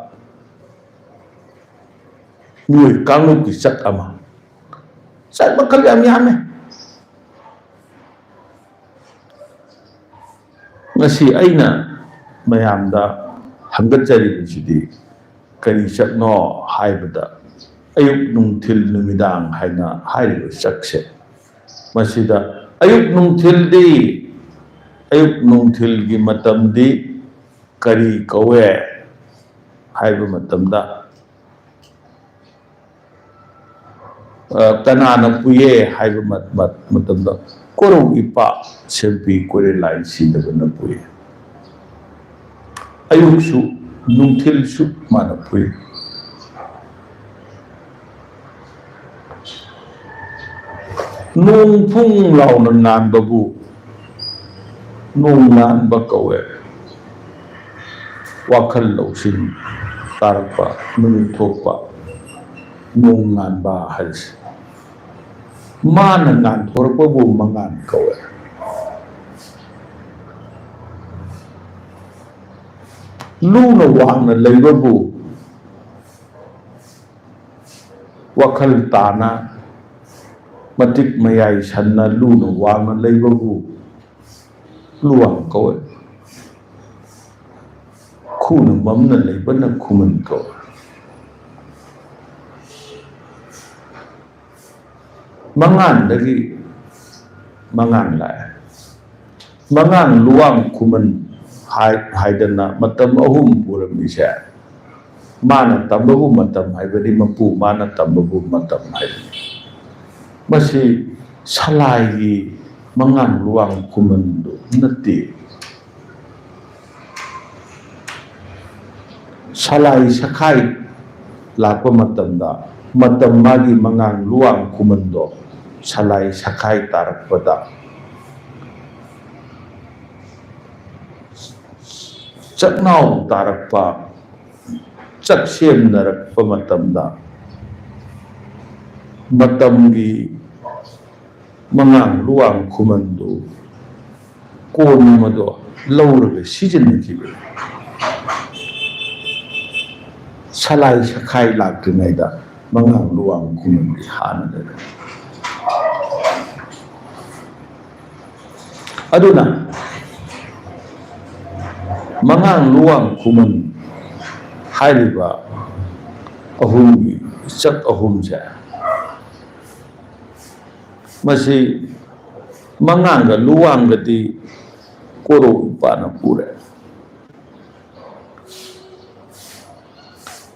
ꯃꯤꯑꯣꯏ ꯀꯥꯡꯂꯨꯞꯀꯤ ꯆꯠ ꯑꯃ ꯆꯠ ꯃꯈꯜ ꯌꯥꯝ ꯌꯥꯝꯃꯦ ꯉꯁꯤ ꯑꯩꯅ ꯃꯌꯥꯝꯗ ꯍꯪꯒꯠꯆꯔꯤꯕꯁꯤꯗꯤ ꯀꯔꯤ ꯆꯠꯅꯣ ꯍꯥꯏꯕꯗ ꯑꯌꯨꯛ ꯅꯨꯡꯊꯤꯜ ꯅꯨꯃꯤꯗꯥꯡ ꯍꯥꯏꯅ ꯍꯥꯏꯔꯤꯕ ꯆꯠꯁꯦ ꯃꯁꯤꯗ ꯑꯌꯨꯛ ꯅꯨꯡꯊꯤꯜꯗꯤ ꯑꯌꯨꯛ ꯅꯨꯡꯊꯤꯜꯒꯤ ꯃꯇꯝꯗꯤ ꯀꯔꯤ ꯀꯧꯋꯦ ꯍꯥꯏꯕ ꯃꯇꯝꯗ ꯀꯅꯥꯅ ꯄꯨꯌꯦ ꯍꯥꯏꯕ ꯃꯇꯝꯗ ꯀꯣꯔꯧ ꯏꯄꯥ ꯁꯦꯜꯄꯤ ꯀꯣꯏꯔꯦꯜꯂꯥꯏ ꯁꯤꯗꯕꯅ ꯄꯨꯏ ꯑꯌꯨꯛꯁꯨ ꯅꯨꯡꯊꯤꯜꯁꯨ ꯃꯥꯅ ꯄꯨꯏ ꯅꯣꯡ ꯐꯨꯡ ꯂꯥꯎꯅ ꯉꯥꯟꯕꯕꯨ ꯅꯣꯡ ꯉꯥꯟꯕ ꯀꯧꯋꯦ ꯋꯥꯈꯜ ꯂꯧꯁꯤꯡ ꯇꯥꯔꯛꯄ ꯅꯨꯃꯤꯠ ꯊꯣꯛꯄ ꯅꯣꯡ ꯉꯥꯟꯕ ꯍꯥꯏꯁꯦ ꯃꯥꯅ ꯉꯥꯟꯊꯣꯔꯛꯄꯕꯨ ꯃꯉꯥꯟ ꯀꯧꯋꯦ ꯂꯨꯅ ꯋꯥꯡꯅ ꯂꯩꯕꯕꯨ ꯋꯥꯈꯜ ꯇꯥꯅ ꯃꯇꯤꯛ ꯃꯌꯥꯏ ꯁꯟꯅ ꯂꯨꯅ ꯋꯥꯡꯅ ꯂꯩꯕꯕꯨ ꯂꯨꯋꯥꯡ ꯀꯧꯋꯦ ꯈꯨꯅ ꯃꯝꯅ ꯂꯩꯕꯅ ꯈꯨꯃꯟ ꯀꯧꯋꯦ ꯃꯉꯥꯟꯗꯒꯤ ꯃꯉꯥꯟ ꯂꯥꯛꯑꯦ ꯃꯉꯥꯟ ꯂꯨꯋꯥꯡ ꯈꯨꯃꯟ ꯍꯥꯏꯗꯅ ꯃꯇꯝ ꯑꯍꯨꯝ ꯄꯨꯔꯝꯃꯤꯁꯦ ꯃꯥꯅ ꯇꯝꯕꯕꯨ ꯃꯇꯝ ꯍꯥꯏꯕꯗꯤ ꯃꯄꯨ ꯃꯥꯅ ꯇꯝꯕꯕꯨ ꯃꯇꯝ ꯍꯥꯏꯕꯅꯤ ꯃꯁꯤ ꯁꯂꯥꯏꯒꯤ ꯃꯉꯥꯟ ꯂꯨꯋꯥꯡ ꯈꯨꯃꯟꯗꯨ ꯅꯠꯇꯦ ꯁꯂꯥꯏ ꯁꯈꯥꯏ ꯂꯥꯛꯄ ꯃꯇꯝꯗ ꯃꯇꯝ ꯃꯥꯒꯤ ꯃꯉꯥꯟ ꯂꯨꯋꯥꯡ ꯈꯨꯃꯟꯗꯣ ꯁꯂꯥꯏ ꯁꯈꯥꯏ ꯇꯥꯔꯛꯄꯗ ꯆꯠꯅꯥꯎ ꯇꯥꯔꯛꯄ ꯆꯠꯁꯦꯝꯅꯔꯛꯄ ꯃꯇꯝꯗ ꯃꯇꯝꯒꯤ ꯃꯉꯥꯟ ꯂꯨꯋꯥꯡ ꯈꯨꯃꯟꯗꯨ ꯀꯣꯟ ꯑꯃꯗꯣ ꯂꯧꯔꯒ ꯁꯤꯖꯤꯟꯅꯈꯤꯕꯅꯤ ꯁꯂꯥꯏ ꯁꯈꯥꯏ ꯂꯥꯛꯇ꯭ꯔꯤꯉꯩꯗ ꯃꯉꯥꯟ ꯂꯨꯋꯥꯡ ꯈꯨꯃꯟꯒꯤ ꯍꯥꯟꯅ ꯂꯩꯔꯝꯃꯤ ꯑꯗꯨꯅ ꯃꯉꯥꯟ ꯂꯨꯋꯥꯡ ꯈꯨꯃꯟ ꯍꯥꯏꯔꯤꯕ ꯑꯍꯨꯝꯒꯤ ꯆꯠ ꯑꯍꯨꯝꯁꯦ ꯃꯁꯤ ꯃꯉꯥꯟꯒ ꯂꯨꯋꯥꯡꯒꯗꯤ ꯀꯣꯔꯧ ꯏꯄꯥꯅ ꯄꯨꯔꯦ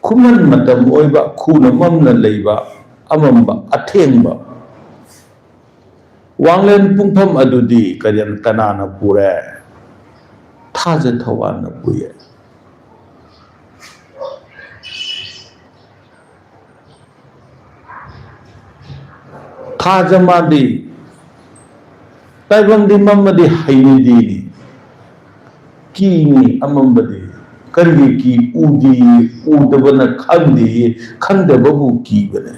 ꯈꯨꯃꯟ ꯃꯇꯝ ꯑꯣꯏꯕ ꯈꯨꯅ ꯃꯝꯅ ꯂꯩꯕ ꯑꯃꯝꯕ ꯑꯊꯦꯡꯕ ꯋꯥꯡꯂꯦꯟ ꯄꯨꯡꯐꯝ ꯑꯗꯨꯗꯤ ꯀꯅꯥꯅ ꯄꯨꯔꯦ ꯊꯥꯖ ꯊꯧꯋꯥꯟꯅ ꯄꯨꯌꯦ ꯊꯥꯖ ꯃꯥꯗꯤ ꯇꯥꯏꯕꯪꯗꯤ ꯃꯝꯃꯗꯤ ꯍꯩꯅꯤꯗꯤꯅꯤ ꯀꯤꯅꯤ ꯑꯃꯝꯕꯗꯤ ꯀꯔꯤꯒꯤ ꯀꯤ ꯎꯗꯤ ꯎꯗꯕꯅ ꯈꯪꯗꯦ ꯈꯪꯗꯕꯕꯨ ꯀꯤꯕꯅꯦ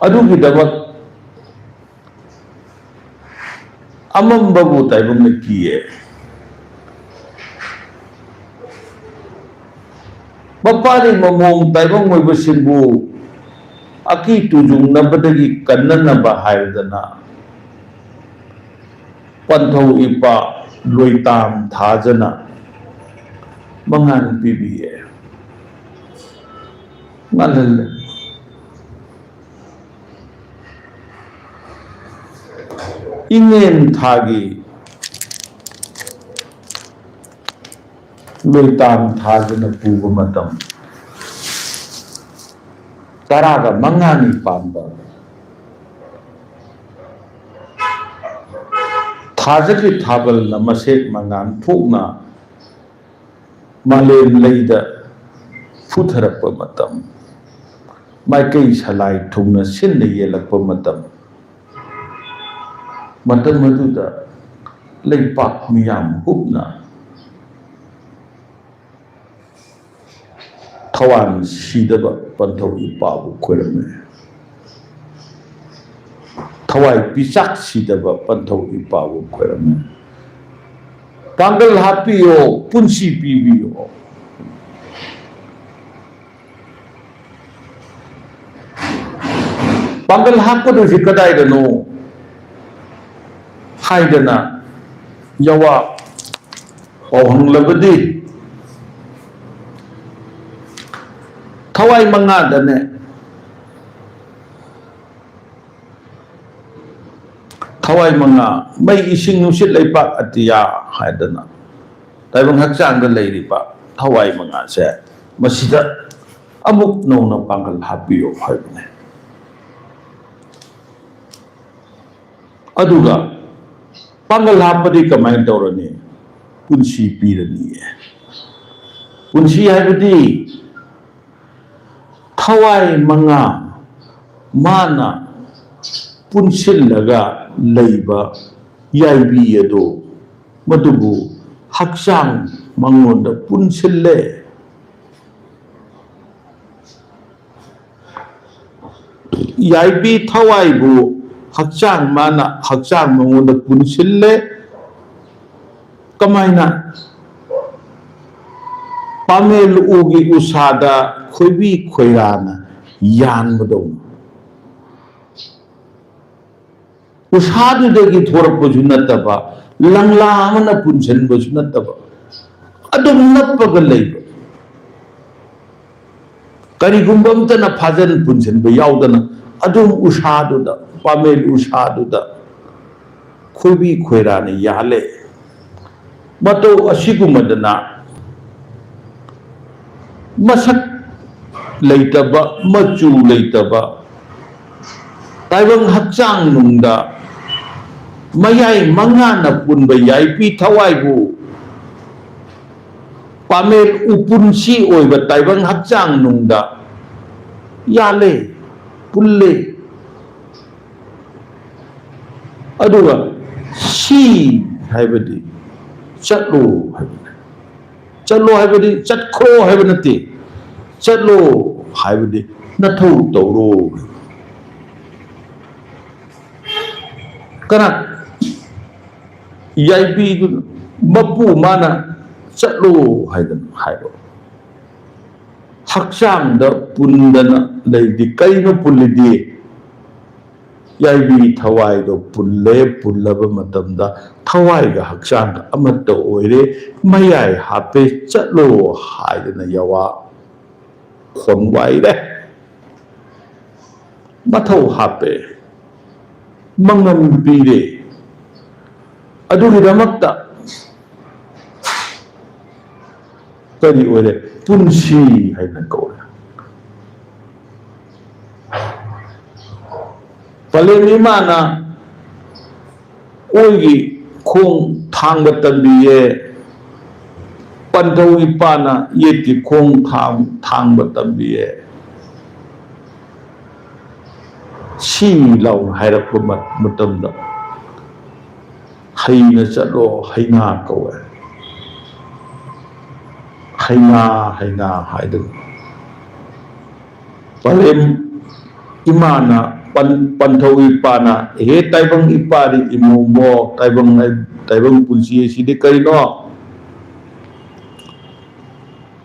ꯑꯗꯨꯒꯤꯗꯃꯛ ꯑꯃꯝꯕꯕꯨ ꯇꯥꯏꯕꯪꯅ ꯀꯤꯌꯦ ꯃꯄꯥꯔꯤ ꯃꯃꯣꯡ ꯇꯥꯏꯕꯪ ꯑꯣꯏꯕꯁꯤꯡꯕꯨ ꯑꯀꯤ ꯇꯨꯖꯨꯡꯅꯕꯗꯒꯤ ꯀꯟꯅꯅꯕ ꯍꯥꯏꯔꯗꯅ ꯄꯟꯊꯧ ꯏꯄꯥ ꯂꯣꯏꯇꯥꯝ ꯊꯥꯖꯅ ꯃꯉꯥꯟ ꯄꯤꯕꯤꯌꯦ ꯉꯥꯜꯍꯜꯂꯦ ꯏꯉꯦꯟ ꯊꯥꯒꯤ ลอยตามทาจนปูบมาตำTaraga mangani pamba Thajaki thabal na masek mangan thukna Malem leida futharappa matam Maikai salai thungna sinna yelakpa matam Matam maduda leipak miyam hupna Thawan sidaba panthau ipabu khurame Thawai pisak sidaba panthau ipabu khurame Pangal hapiyo punsi pibiyo Pangal hapadu si kadai dano Haidana yawa Ohang labadi Thawai manga dane Thawai manga may ising nusit laipak atiya haidana Taibang haksang da lairipa Thawai manga se masida amuk no na pangal hapiyo haidane Aduga pangal hapadi kamay tawrani punsi pirani punsi haibadi Thawai manga mana punsillaga leiba yaibi ado madubu haksang mangonda punsille yaibi thawai bu haksang mana haksang mangonda punsille kamaina Pamel ugi usada khoibi khoirana yan madong usadu dagi thorappu junataba langla amana punchen bu junataba adum nappaga leiba kari gumbam tana phajan punchen bu yaudana adum usadu da pamel usadu da khoibi khoirana yale mato asigumadana Masak leitaba macu leitaba Taibang haksang nungda Mayay mangana punba yaipi thawai bu Pamel upunsi oiba taibang haksang nungda Yale pulle Aduga si haibadi Chatlo haibadi Chatlo haibadi chatkro haibanati Chatlo haibadi nathau tawro Kana Yaibi mapu mana Chatlo haibo Haksang da pundana Laidi kaino pulidi Yaibi thawai do pulle pullaba matamda Thawai ga haksang ga amatta oire Mayai hape Chatlo haidana yawa Khonwai de Mathau hape Mangam pire Adugi damakta Kari oire punsi haidana kaura Palemi mana Oigi khong thang batambiye Panthau ipana yeti khong thang batambiye Si lau hairappa matamda Haina chatlo haina kawe Haina haidang Palem imana Panthau ipana taibang ipari imumo taibang punsi sidi karino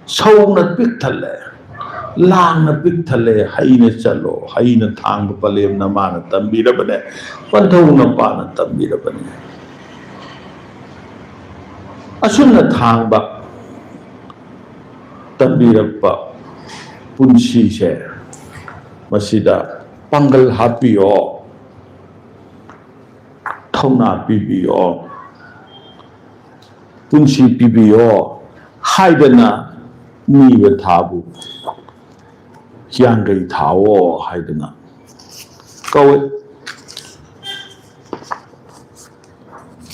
Saw na piktale lang na piktale haina chalo haina thang palem na mana tambira bane Panthau na pana tambira bane Asun na thang ba tambira pa punsi se masida Pangal hapiyo Thauna pibiyo Punsi pibiyo haidana ni ba thabu yang gai thawo haidana kawe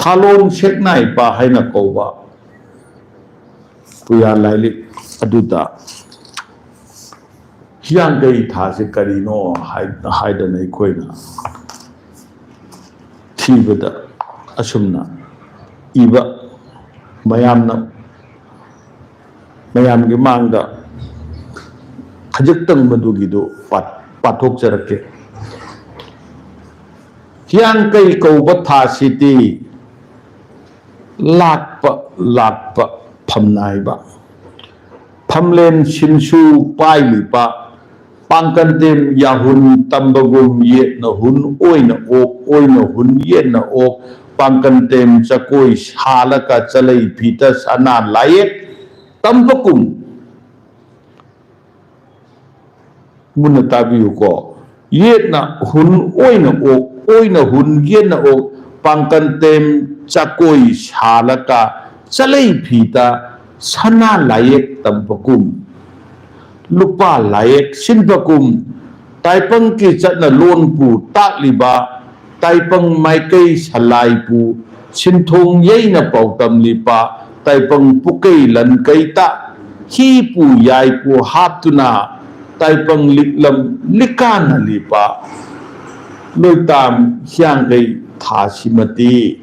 thalon sek nai pa haina kowa puya laili aduda yang gai tha se karino haidana ikoina thibada asumna iba mayamgi mangda khajak tang madugido pathok jarake yang kai kauba tha siti lakpa phamnai ba phamlen shinsu paili pa pangkantem yahun tambagum ye na hun oina hun ye na ok pangkantem chakoi halaka chalai phita sana layek tambakum munatabiu ko ye na hun oina hun ye na ok pangkantem chakoi halaka chalai phita sana layek tambakum lupa layek sinbakum taipang ki chatna lon pu takliba taipang maikai salai pu sinthong yei na pautam lipa taipang pukai lan kaita hi pu yai pu haptuna taipang liklam likana lipa loitam hyang gai thasimati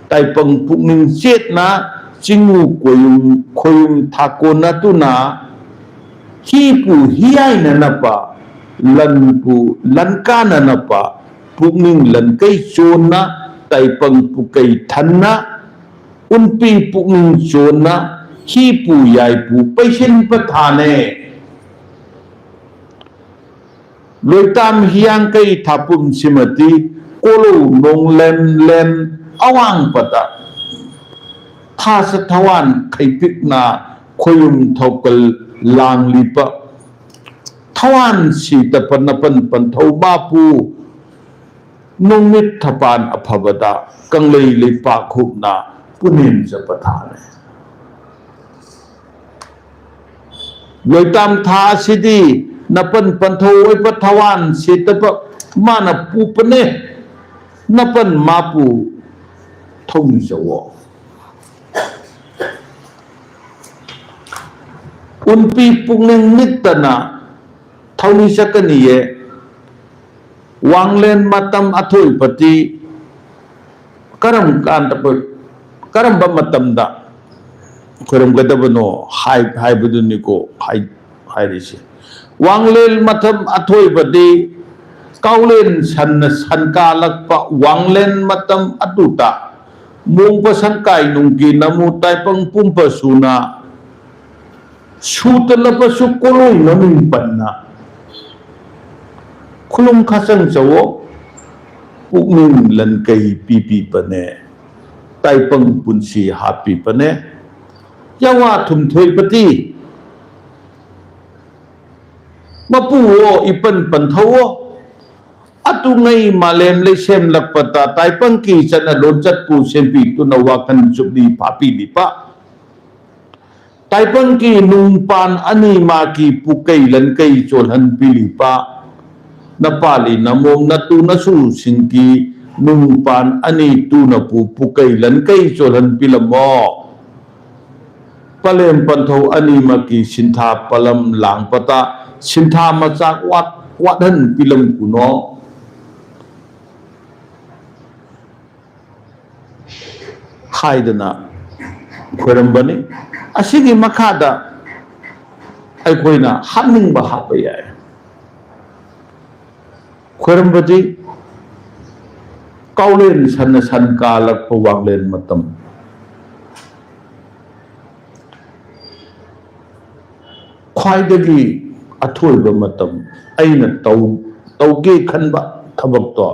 taipang pukning chetna chingu koyum thakona tuna hi pu hiai na napa lan pu lanka na napa pukning lan kai chona taipang pukai thanna unpi pukning chona hi pu yai pu paishin pathane loitam hiang kai thapum simati kolo nong lem awang pata thasa thawan khaipikna khoyum thokal lang lipa thawan si tapanapan panthau bapu nungmit thapan aphabada kanglei lipa khupna punin japathane loitam tha sidi napan panthau oi pathawan si tapa mana pupane napan mapu thong jawo unpi pungling nitana thauni sakaniye wanglen matam athoi pati karam ba matamda karam gadabano hai buduni ko hai risi wanglen matam athoi pati kaulen sanka lakpa wanglen matam atuta mungpa sankai nungki namu taipang pumpa suna sutalapa su koloi namin panna khulum khasang jawo pukning lan kai pipi pane taipang punsi happy pane yawa thum thoi pati mapuo ipan panthawo atu ngai malem le sem lakpata taipang ki chana lonjat pu sempi tu nawakan jubli papi lipa taipang ki nungpan ani ma ki pukai lan kai cholhan pilipa napali namom natu nasu singki nungpan ani tu na pukai lan kai cholhan pilamo palem panthau ani ma ki sintha palam lang pata sintha machak wathan pilam kuno haidana khorambani asigi makhada aikoina hapningba hapa yai khorambadi kaulen san kalak pawanglen matam khwaidagi athoiba matam aina tauge khanba thabak to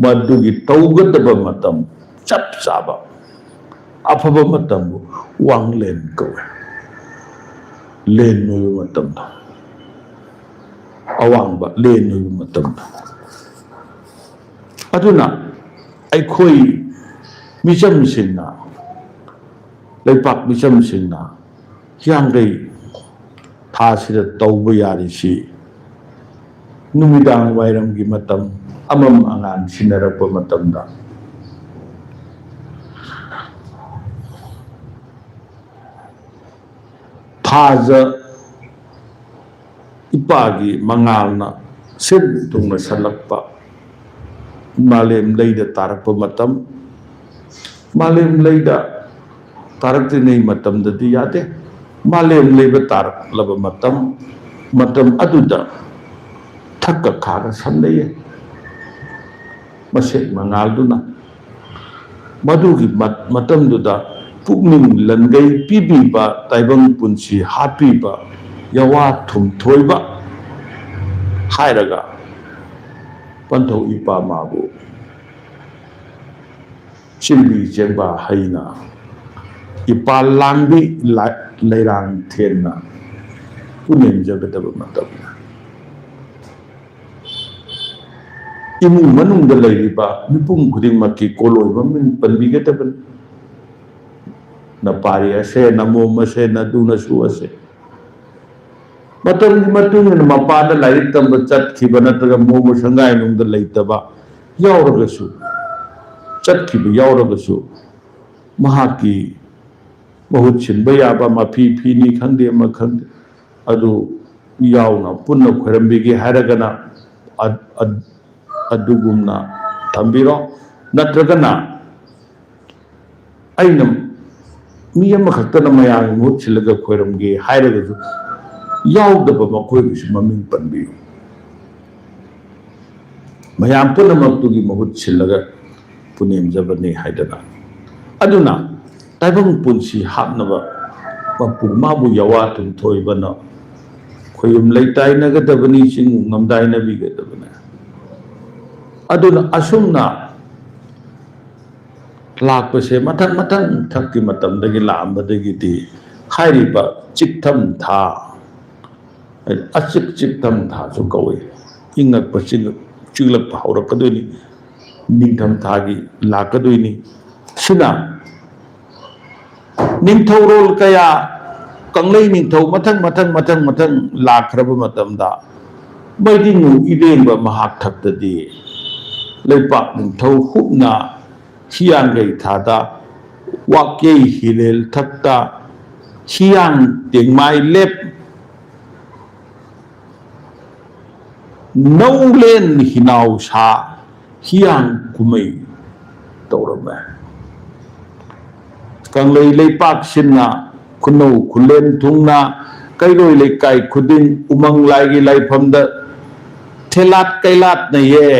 madugi taugadaba matam chap chaba afaba matam wanglen kawe len no matam awang ba len no matam aduna ai khoi misam sinna leipak misam sinna ꯍꯤꯌꯥꯡꯒꯩ ꯊꯥꯁꯤꯗ ꯇꯧꯕ ꯌꯥꯔꯤꯁꯤ ꯅꯨꯃꯤꯗꯥꯡ ꯋꯥꯏꯔꯝꯒꯤ ꯃꯇꯝ ꯑꯃꯝ ꯑꯉꯥꯟ ꯁꯤꯟꯅꯔꯛꯄ ꯃꯇꯝꯗ ꯊꯥꯖ ꯏꯄꯥꯒꯤ ꯃꯉꯥꯜꯅ ꯁꯤꯟ ꯊꯨꯡꯅ ꯁꯜꯂꯛꯄ ꯃꯥꯂꯦꯝ ꯂꯩꯗ ꯇꯥꯔꯛꯄ ꯃꯇꯝ ꯃꯥꯂꯦꯝ ꯂꯩꯗ ꯇꯥꯔꯛꯇ꯭ꯔꯤꯉꯩ ꯃꯇꯝꯗꯗꯤ ꯌꯥꯗꯦ ꯃꯥꯂꯦꯝ ꯂꯩꯕ ꯇꯥꯔꯛꯂꯕ ꯃꯇꯝ ꯑꯗꯨꯗ ꯊꯛꯀ ꯈꯥꯒ ꯁꯝꯅꯩꯌꯦ ꯃꯁꯦꯛ ꯃꯉꯥꯜꯗꯨꯅ ꯃꯗꯨꯒꯤ ꯃꯇꯝꯗꯨꯗ ꯄꯨꯛꯅꯤꯡ ꯂꯟꯒꯩ ꯄꯤꯕꯤꯕ ꯇꯥꯏꯕꯪ ꯄꯨꯟꯁꯤ ꯍꯥꯠꯄꯤꯕ ꯌꯋꯥ ꯊꯨꯝꯊꯣꯏꯕ ꯍꯥꯏꯔꯒ ꯄꯟꯊꯧ ꯏꯄꯥ ꯃꯥꯕꯨ ꯆꯤꯟꯕꯤ ꯆꯦꯡꯕꯥ ꯍꯩꯅ ꯏꯄꯥꯜ ꯂꯥꯡꯕꯤ ꯂꯩꯔꯥꯡ ꯊꯦꯟꯅ ꯄꯨꯅꯦꯝꯖꯒꯗꯕ ꯃꯇꯝꯅꯤ ꯏꯃꯨꯡ ꯃꯅꯨꯡꯗ ꯂꯩꯔꯤꯕ ꯃꯤꯄꯨꯝ ꯈꯨꯗꯤꯡꯃꯛꯀꯤ ꯀꯣꯂꯣꯏ ꯃꯃꯤꯡ ꯄꯟꯕꯤꯒꯗꯕꯅꯤ ꯅꯄꯥꯔꯤ ꯑꯁꯦ ꯅꯃꯣꯝ ꯑꯁꯦ ꯅꯗꯨꯅꯁꯨ ꯑꯁꯦ ꯃꯇꯝꯒꯤ ꯃꯇꯨꯡ ꯏꯟꯅ ꯃꯄꯥꯟꯗ ꯂꯥꯏꯔꯤꯛ ꯇꯝꯕ ꯆꯠꯈꯤꯕ ꯅꯠꯇ꯭ꯔꯒ ꯃꯣꯃ ꯁꯪꯒꯥꯏꯅꯨꯡꯗ ꯂꯩꯇꯕ ꯌꯥꯎꯔꯒꯁꯨ ꯆꯠꯈꯤꯕ ꯌꯥꯎꯔꯒꯁꯨ ꯃꯍꯥꯛꯀꯤ ꯃꯍꯨꯠ ꯁꯤꯟꯕ ꯌꯥꯕ ꯃꯐꯤ ꯐꯤꯅꯤ ꯈꯪꯗꯦ ꯑꯃ ꯈꯪꯗꯦ ꯑꯗꯨ ꯌꯥꯎꯅ ꯄꯨꯟꯅ ꯈꯣꯏꯔꯝꯕꯤꯒꯦ ꯍꯥꯏꯔꯒꯅ ꯑꯗꯨꯒꯨꯝꯅ ꯊꯝꯕꯤꯔꯣ ꯅꯠꯇ꯭ꯔꯒꯅ ꯑꯩꯅ ꯃꯤ ꯑꯃꯈꯛꯇꯅ ꯃꯌꯥꯝꯒꯤ ꯃꯍꯨꯠ ꯁꯤꯜꯂꯒ ꯈꯣꯏꯔꯝꯒꯦ ꯍꯥꯏꯔꯒꯁꯨ ꯌꯥꯎꯗꯕ ꯃꯈꯣꯏꯒꯤꯁꯨ ꯃꯃꯤꯡ ꯄꯟꯕꯤꯌꯨ ꯃꯌꯥꯝ ꯄꯨꯝꯅꯃꯛꯇꯨꯒꯤ ꯃꯍꯨꯠ ꯁꯤꯜꯂꯒ ꯄꯨꯅꯦꯝꯖꯕꯅꯤ ꯍꯥꯏꯗꯅ ꯑꯗꯨꯅ ꯇꯥꯏꯕꯪ ꯄꯨꯟꯁꯤ ꯍꯥꯞꯅꯕ ꯃꯥꯕꯨ ꯌꯋꯥ ꯊꯨꯝꯊꯣꯏꯕꯅ ꯈꯣꯏꯌꯨꯝ ꯂꯩꯇꯥꯏꯅꯒꯗꯕꯅꯤ ꯆꯤꯡ ꯉꯝꯗꯥꯏꯅꯕꯤꯒꯗꯕꯅꯤ ꯑꯗꯨꯅ ꯑꯁꯨꯝꯅ ꯂꯥꯛꯄꯁꯦ ꯃꯊꯪ ꯊꯛꯀꯤ ꯃꯇꯝꯗꯒꯤ ꯂꯥꯛꯑꯝꯕꯗꯒꯤꯗꯤ ꯍꯥꯏꯔꯤꯕ ꯆꯤꯛꯊꯝ ꯊꯥ ꯆꯤꯛꯊꯝ ꯊꯥꯁꯨ ꯀꯧꯏ ꯏꯪꯉꯛꯄ ꯆꯤꯛꯂꯛꯄ ꯍꯧꯔꯛꯀꯗꯣꯏꯅꯤ ꯅꯤꯡꯊꯝ ꯊꯥꯒꯤ ꯂꯥꯛꯀꯗꯣꯏꯅꯤ ꯁꯤꯅ ꯅꯤꯡꯊꯧꯔꯣꯜ ꯀꯌꯥ ꯀꯪꯂꯩ ꯅꯤꯡꯊꯧ ꯃꯊꯪ ꯂꯥꯛꯈ꯭ꯔꯕ ꯃꯇꯝꯗ ꯃꯩꯗꯤꯡꯉꯨ ꯏꯔꯦꯡꯕ ꯃꯍꯥꯛꯊꯛꯇꯗꯤ ꯂꯩꯄꯥꯛ ꯅꯤꯡꯊꯧ ꯍꯨꯞꯅ ꯍꯤꯌꯥꯡꯒꯩ ꯊꯥꯗ ꯋꯥꯀꯩ ꯍꯤꯔꯦꯜ ꯊꯛꯇ ꯍꯤꯌꯥꯡ ꯇꯦꯡꯃꯥꯏ ꯂꯦꯞ ꯅꯧꯂꯦꯟ ꯍꯤꯅꯥꯎ ꯁꯥ ꯍꯤꯌꯥꯡ ꯀꯨꯝꯃꯩ ꯇꯧꯔꯝꯃꯦ ꯀꯪꯂꯩ ꯂꯩꯄꯥꯛꯁꯤꯟꯅ ꯈꯨꯅꯧ ꯈꯨꯂꯦꯟ ꯊꯨꯡꯅ ꯀꯩꯔꯣꯏ ꯂꯩꯀꯥꯏ ꯈꯨꯗꯤꯡ ꯎꯃꯪ ꯂꯥꯏꯒꯤ ꯂꯥꯏꯐꯝꯗ ꯊꯦꯂꯥꯠ ꯀꯩꯂꯥꯠꯅꯩꯌꯦ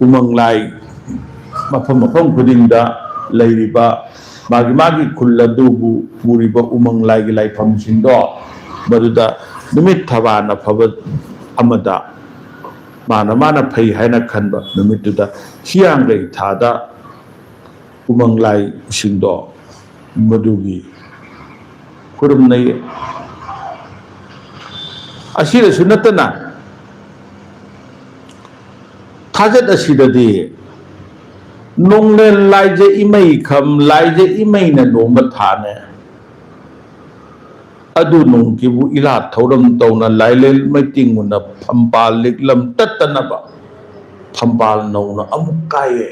ꯎꯃꯪ ꯂꯥꯏ ꯃꯐꯝ ꯈꯨꯗꯤꯡꯗ ꯂꯩꯔꯤꯕ ꯃꯥꯒꯤ ꯈꯨꯜ ꯑꯗꯨꯕꯨ ꯄꯨꯔꯤꯕ ꯎꯃꯪ ꯂꯥꯏꯒꯤ ꯂꯥꯏꯐꯝꯁꯤꯡꯗꯣ ꯃꯗꯨꯗ ꯅꯨꯃꯤꯠ ꯊꯕꯥꯟꯅ ꯐꯕ ꯑꯃꯗ ꯃꯥꯅ ꯐꯩ ꯍꯥꯏꯅ ꯈꯟꯕ ꯅꯨꯃꯤꯠꯇꯨꯗ ꯍꯤꯌꯥꯡꯒꯩ ꯊꯥꯗ ꯎꯃꯪ ꯂꯥꯏꯁꯤꯡꯗꯣ ꯃꯗꯨꯒꯤ ꯈꯨꯔꯨꯝꯅꯩ ꯑꯁꯤꯗꯁꯨ ꯅꯠꯇꯅ ꯊꯥꯖꯠ ꯑꯁꯤꯗꯗꯤ ꯅꯣꯡꯂꯦꯟ ꯂꯥꯏꯖ ꯏꯃꯩ ꯈꯝ ꯂꯥꯏꯖ ꯏꯃꯩꯅ ꯅꯣꯡꯕ ꯊꯥꯅꯦ ꯑꯗꯨ ꯅꯣꯡꯒꯤꯕꯨ ꯏꯂꯥꯠ ꯊꯧꯔꯝ ꯇꯧꯅ ꯂꯥꯏꯂꯦꯜ ꯃꯩꯇꯤꯡꯉꯨꯅ ꯐꯝꯄꯥꯜ ꯂꯤꯛꯂꯝ ꯇꯠꯇꯅꯕ ꯐꯝꯄꯥꯜ ꯅꯧꯅ ꯑꯃꯨꯛ ꯀꯥꯏꯌꯦ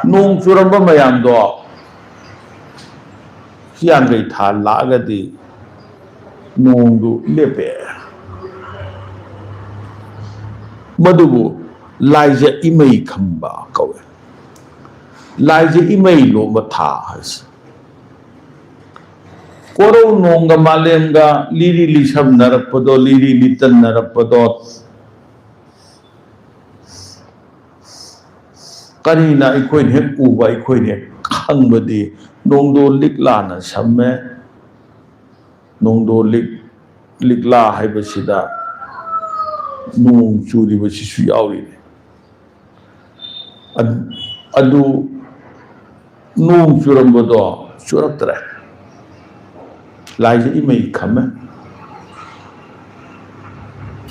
ꯅꯣꯡ ꯆꯨꯔꯝꯕ ꯃꯌꯥꯝꯗꯣ ꯍꯤꯌꯥꯡꯒꯩ ꯊꯥ ꯂꯥꯛꯑꯒꯗꯤ ꯅꯣꯡꯗꯨ ꯂꯦꯞꯄꯦ ꯃꯗꯨꯕꯨ ꯂꯥꯏꯖ ꯏꯃꯩ ꯈꯝꯕ ꯀꯧꯋꯦ ꯂꯥꯏꯖ ꯏꯃꯩ ꯂꯣꯝꯕ ꯊꯥ ꯍꯥꯏꯁꯦ ꯀꯣꯔꯧ ꯅꯣꯡꯒ ꯃꯥꯂꯦꯝꯒ ꯂꯤꯔꯤ ꯂꯤꯁꯝꯅꯔꯛꯄꯗꯣ ꯂꯤꯔꯤ ꯂꯤꯇꯟꯅꯔꯛꯄꯗꯣ ꯀꯔꯤꯅ ꯑꯩꯈꯣꯏꯅ ꯍꯦꯛ ꯎꯕ ꯑꯩꯈꯣꯏꯅ ꯍꯦꯛ ꯈꯪꯕꯗꯤ ꯅꯣꯡꯗꯣꯜ ꯂꯤꯛꯂꯥꯅ ꯁꯝꯃꯦ ꯅꯣꯡꯗꯣꯜ ꯂꯤꯛꯂꯥ ꯍꯥꯏꯕꯁꯤꯗ ꯅꯣꯡ ꯆꯨꯔꯤꯕꯁꯤꯁꯨ ꯌꯥꯎꯔꯤꯅꯤ ꯑꯗꯨ ꯅꯣꯡ ꯆꯨꯔꯝꯕꯗꯣ ꯆꯨꯔꯛꯇ꯭ꯔꯦ ꯂꯥꯏꯖ ꯏꯃꯩ ꯈꯝꯃꯦ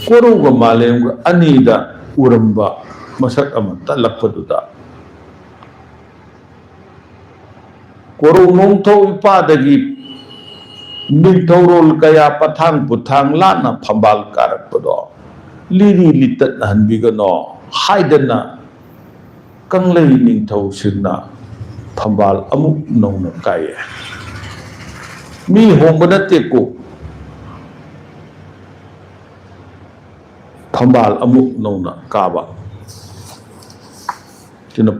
ꯀꯣꯔꯧꯒ ꯃꯥꯂꯦꯝꯒ ꯑꯅꯤꯗ ꯎꯔꯝꯕ ꯃꯁꯛ ꯑꯃ ꯇꯠꯂꯛꯄꯗꯨꯗ Korong nong thau ipadagi ningthaurol kaya pathang puthang lana phambal karakpado liri litat hanbigano haidana kanglei ningthau singna phambal amuk nongna kaya mi hombana teko phambal amuk nongna kaba tina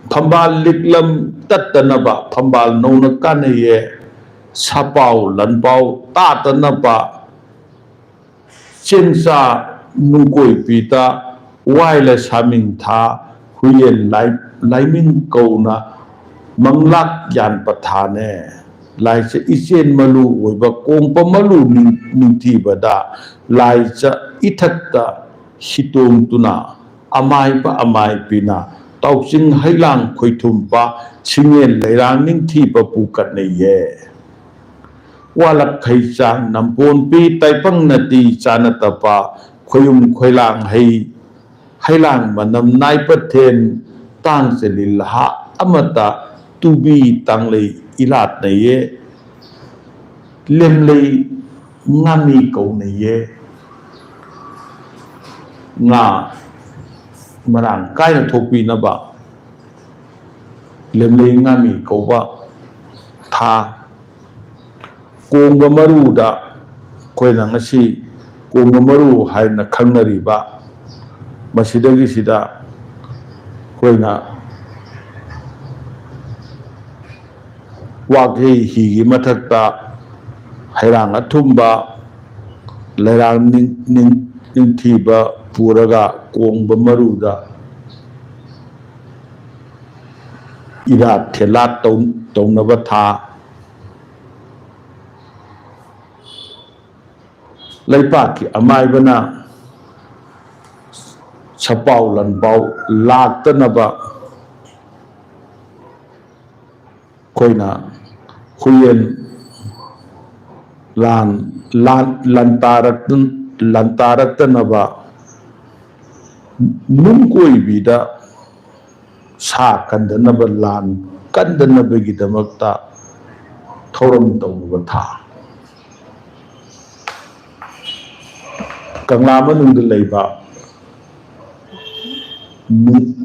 phambal liklam tattanaba phambal nongna kanaye sapau lanpau tatanaba chensa nungkoi pita waila saming tha huyen laiming kauna manglak yan pathane laisa ichen malu oiba kongpa malu ningthi bada laisa ithakta hitong tuna amai pina tauching hailang khoithumpa chingen leirang ningthi pa pukat ne ye walak khaisang nampon pi taipang nati chanatapa khoyum khoilang hailang manam nai pathen tang selil ha amata tubi tanglei ilat ne ye lemlei ngami kau ne ye nga marang kaina thokpi na ba lemlei ngami kau ba tha kongba maru da koina ngasi kongba maru haina khangnari ba masidagi sida koina waghei higi mathakta hairang athumba leirang ningthiba puraga kongba maru da irat thelat taunaba tha laipaki amaibana sapau lanpau laktanaba koina huyen lantaraktanaba nungkoi bida sa kandanaba lan kandanabagidamagta thoram taunaba tha Kangla manungda leiba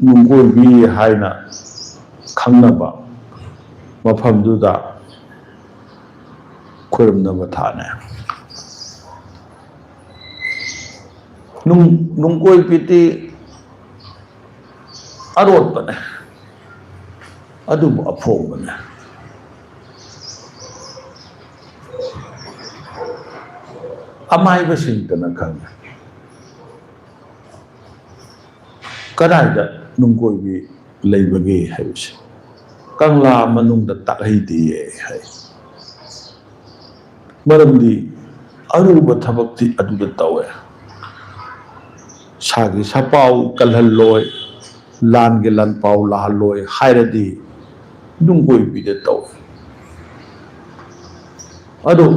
nungkoi bi haina khangnaba mafamduda khoramnaba thane nungkoi piti arotbane adubu aphongbane amaiba singtana khanga kadaida nungkoi bi leibage haibse kangla manungda takhaidiye hai maramdi aruba thabakti aduda tawe sagi sapau kalhalloi lange lanpau lahaloi hairadi nungkoi bi de tawe adu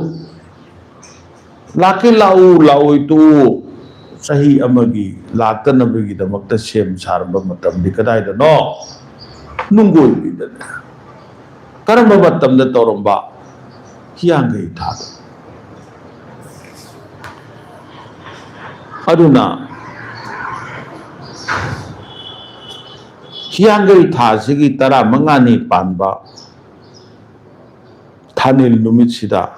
laki lau itu sahi amagi laktanabagi damakta sem sarba matamdi kadaida no nungkoi bi de karamba matamda toromba hiyangai thada aduna hiyangai thasigi tara mangani panba thanil numit sida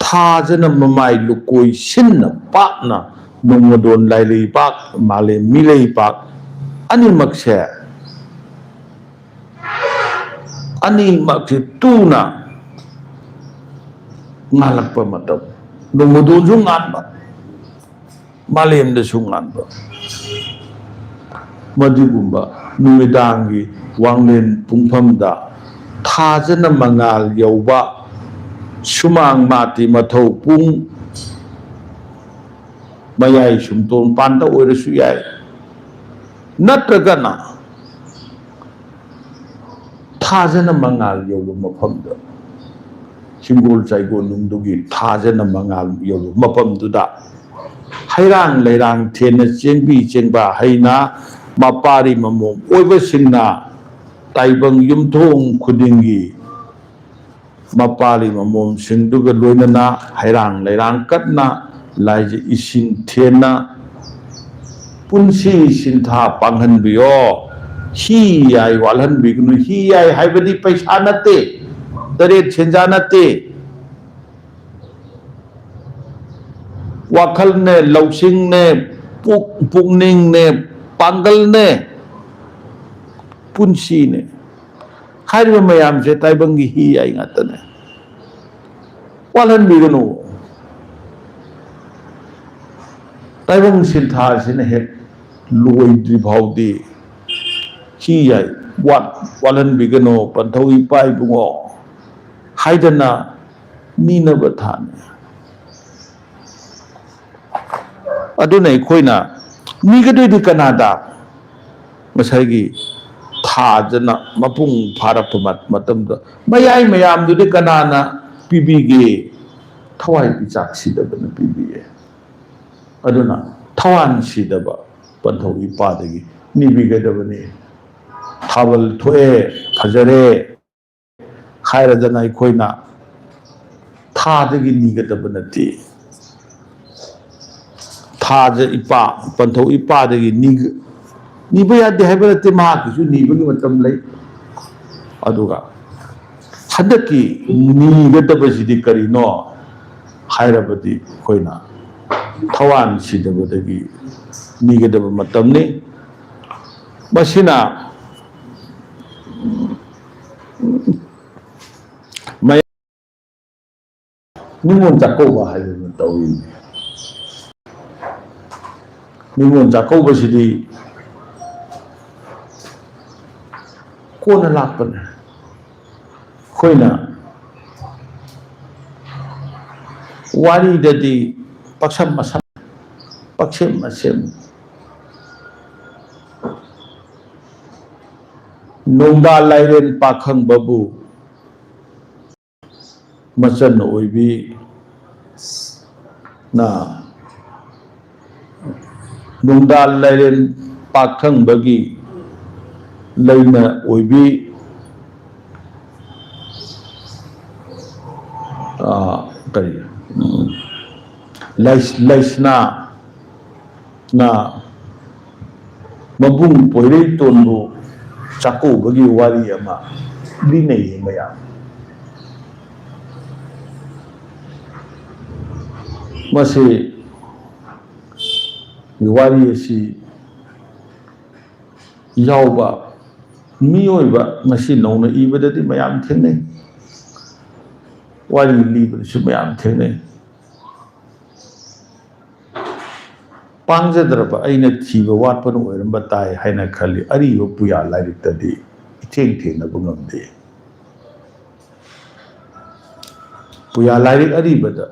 thajana mamai lukoi sinna pakna nungmadon lailei pak male milei pak ani makse tuna ngalakpa matam nungmadon su nganba malemda su nganba madugumba numidangi wanglen pungphamda thajana mangal yauba sumang mati mathau pung mayai sumton panda oirasu yai natragana thajana mangal yauba mafamda Singgol Saigon nungdugi thajana mangal yauba mafamduda hairang leirang thena chengbi chengba haina mapari mamom oiba singna ताइबंग युमथोंग खुदिंगी मपाली ममोमसिंदुगा लोइनना हैरांग लैरांग कतना लाइजे इसिंग थेना पुंसी सिंथा पांगहनबियो ही याई वालहनबिगनु ही याई हाइबदी पैसा नते the rate सेंजा नते वाखल ने लौसिंग ने पुकनिंग ने पांगल ने पुंसी ने हाइबा मयाम से ताइबंगी ही याई ngатने वालहनबिगनु ताइबंग सिंथा सिने हेक लोइद्रि भाउदी ही याई वालहनबिगनु पंथौ इपाई बुंगो हाइदना नीनब थाने अदुना इखोइना नीगदुदि कनादा मसाइगी थाजना मपुंग फारप मतमद मयाई मयामदुदि कनाना पिबिगे थवाई पिचाक सिदबन पिबिए अदुना थवान सिदब पंथौ इपादगी निबिगदबने थावल थोए फजरे खायरदना इखोइना थादगी निगदब नते थाज इपा पंथौ इपादगी नीब यादे हाइबा नते माकिसु नीबगी मतम लई अदुगा हदकी नीगदबसिदि करिनो हायरबदि खोइना थवान सिदबदगी नीगदब मतमने मसिना निमोन जाकौबा हाइबा तौई निमोन जाकौबसिदि कोना लापने खोइना वारीददि पक्षम मसम पक्षम मसम नोंदा लाइरेन पाखंग बबू मचन ओइबी ना नोंदा लाइरेन पाखंग बगी लैना ओइबी करी लाइसना ना मबुंग पोइरे तोनबो चाको बगी वारी अमा लिनै मया मसे वारी असी यावबा मियोइबा ngasi नौना इबददि मयाम थेंनै वारी लिबदसु मयाम थेंनै पांजद्रबा अइना थीबा वाटपन ओइरंबा ताई हाइना खली अरिबा पुया लाइरिक्तदि इथेंग थेंनबा ngamde पुया लाइरिक अरिबदा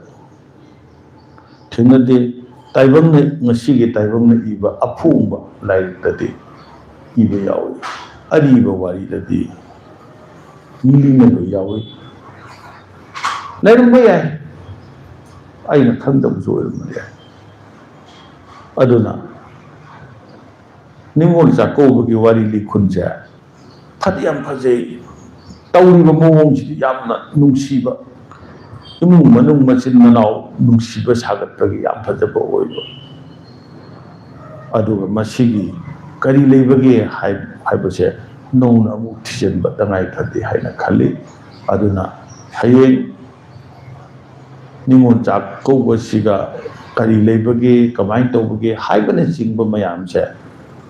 थेंनदे ताइबंग ngasiगे ताइबंग इबा अफुंबा लाइरिक्तदि इबा यावी अरिबा वारीददि निलिनबा यावी लैरंबा याय अइना खंगदबसु ओइरंबा याय अदुना निमोन जाकौबगी वारी लिखुनजे फदि याम फजै तौरिबा मोंगसिदि यामना नुंसिबा इमुंग मनुंग मचिन मनाव नुंसिबा सागतबगी याम फजबा ओइबा अदुगा मसिगी करी लेबगे हाइबसे नौना अमुक थिजनबा तंगाई फदि हाइना खली अदुना हयें निमोन जाकौबसिगा करी लेबगे कमाइन तौबगे हाइबने चिंब मयाम से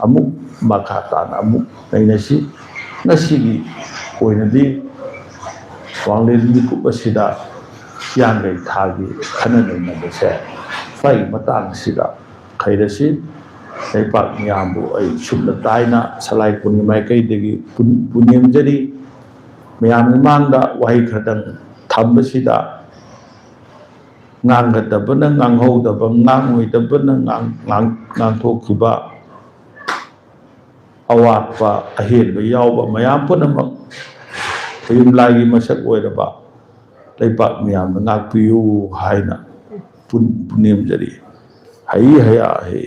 अमुक मखा ताना अमुक नैनसी ngasiगी ओइनदि वांगलेंदि कुबसिदा यांगै थागी खनननबसे फाइ मतांग सिदा खैरसी लेपाक मियामबु अइ सुबला ताइना सलाइ पुनि माइकैदगी पुनियमजरी मियाम मांगदा वाहि खदंग थंबसिदा ngangadabana nganghodaba ngangoidabana ngangthokhiba awatpa ahenba yawba mayam punamak yumlagi masak oiraba leipak miyamna ngakpiyu haina punemjari hai haya hai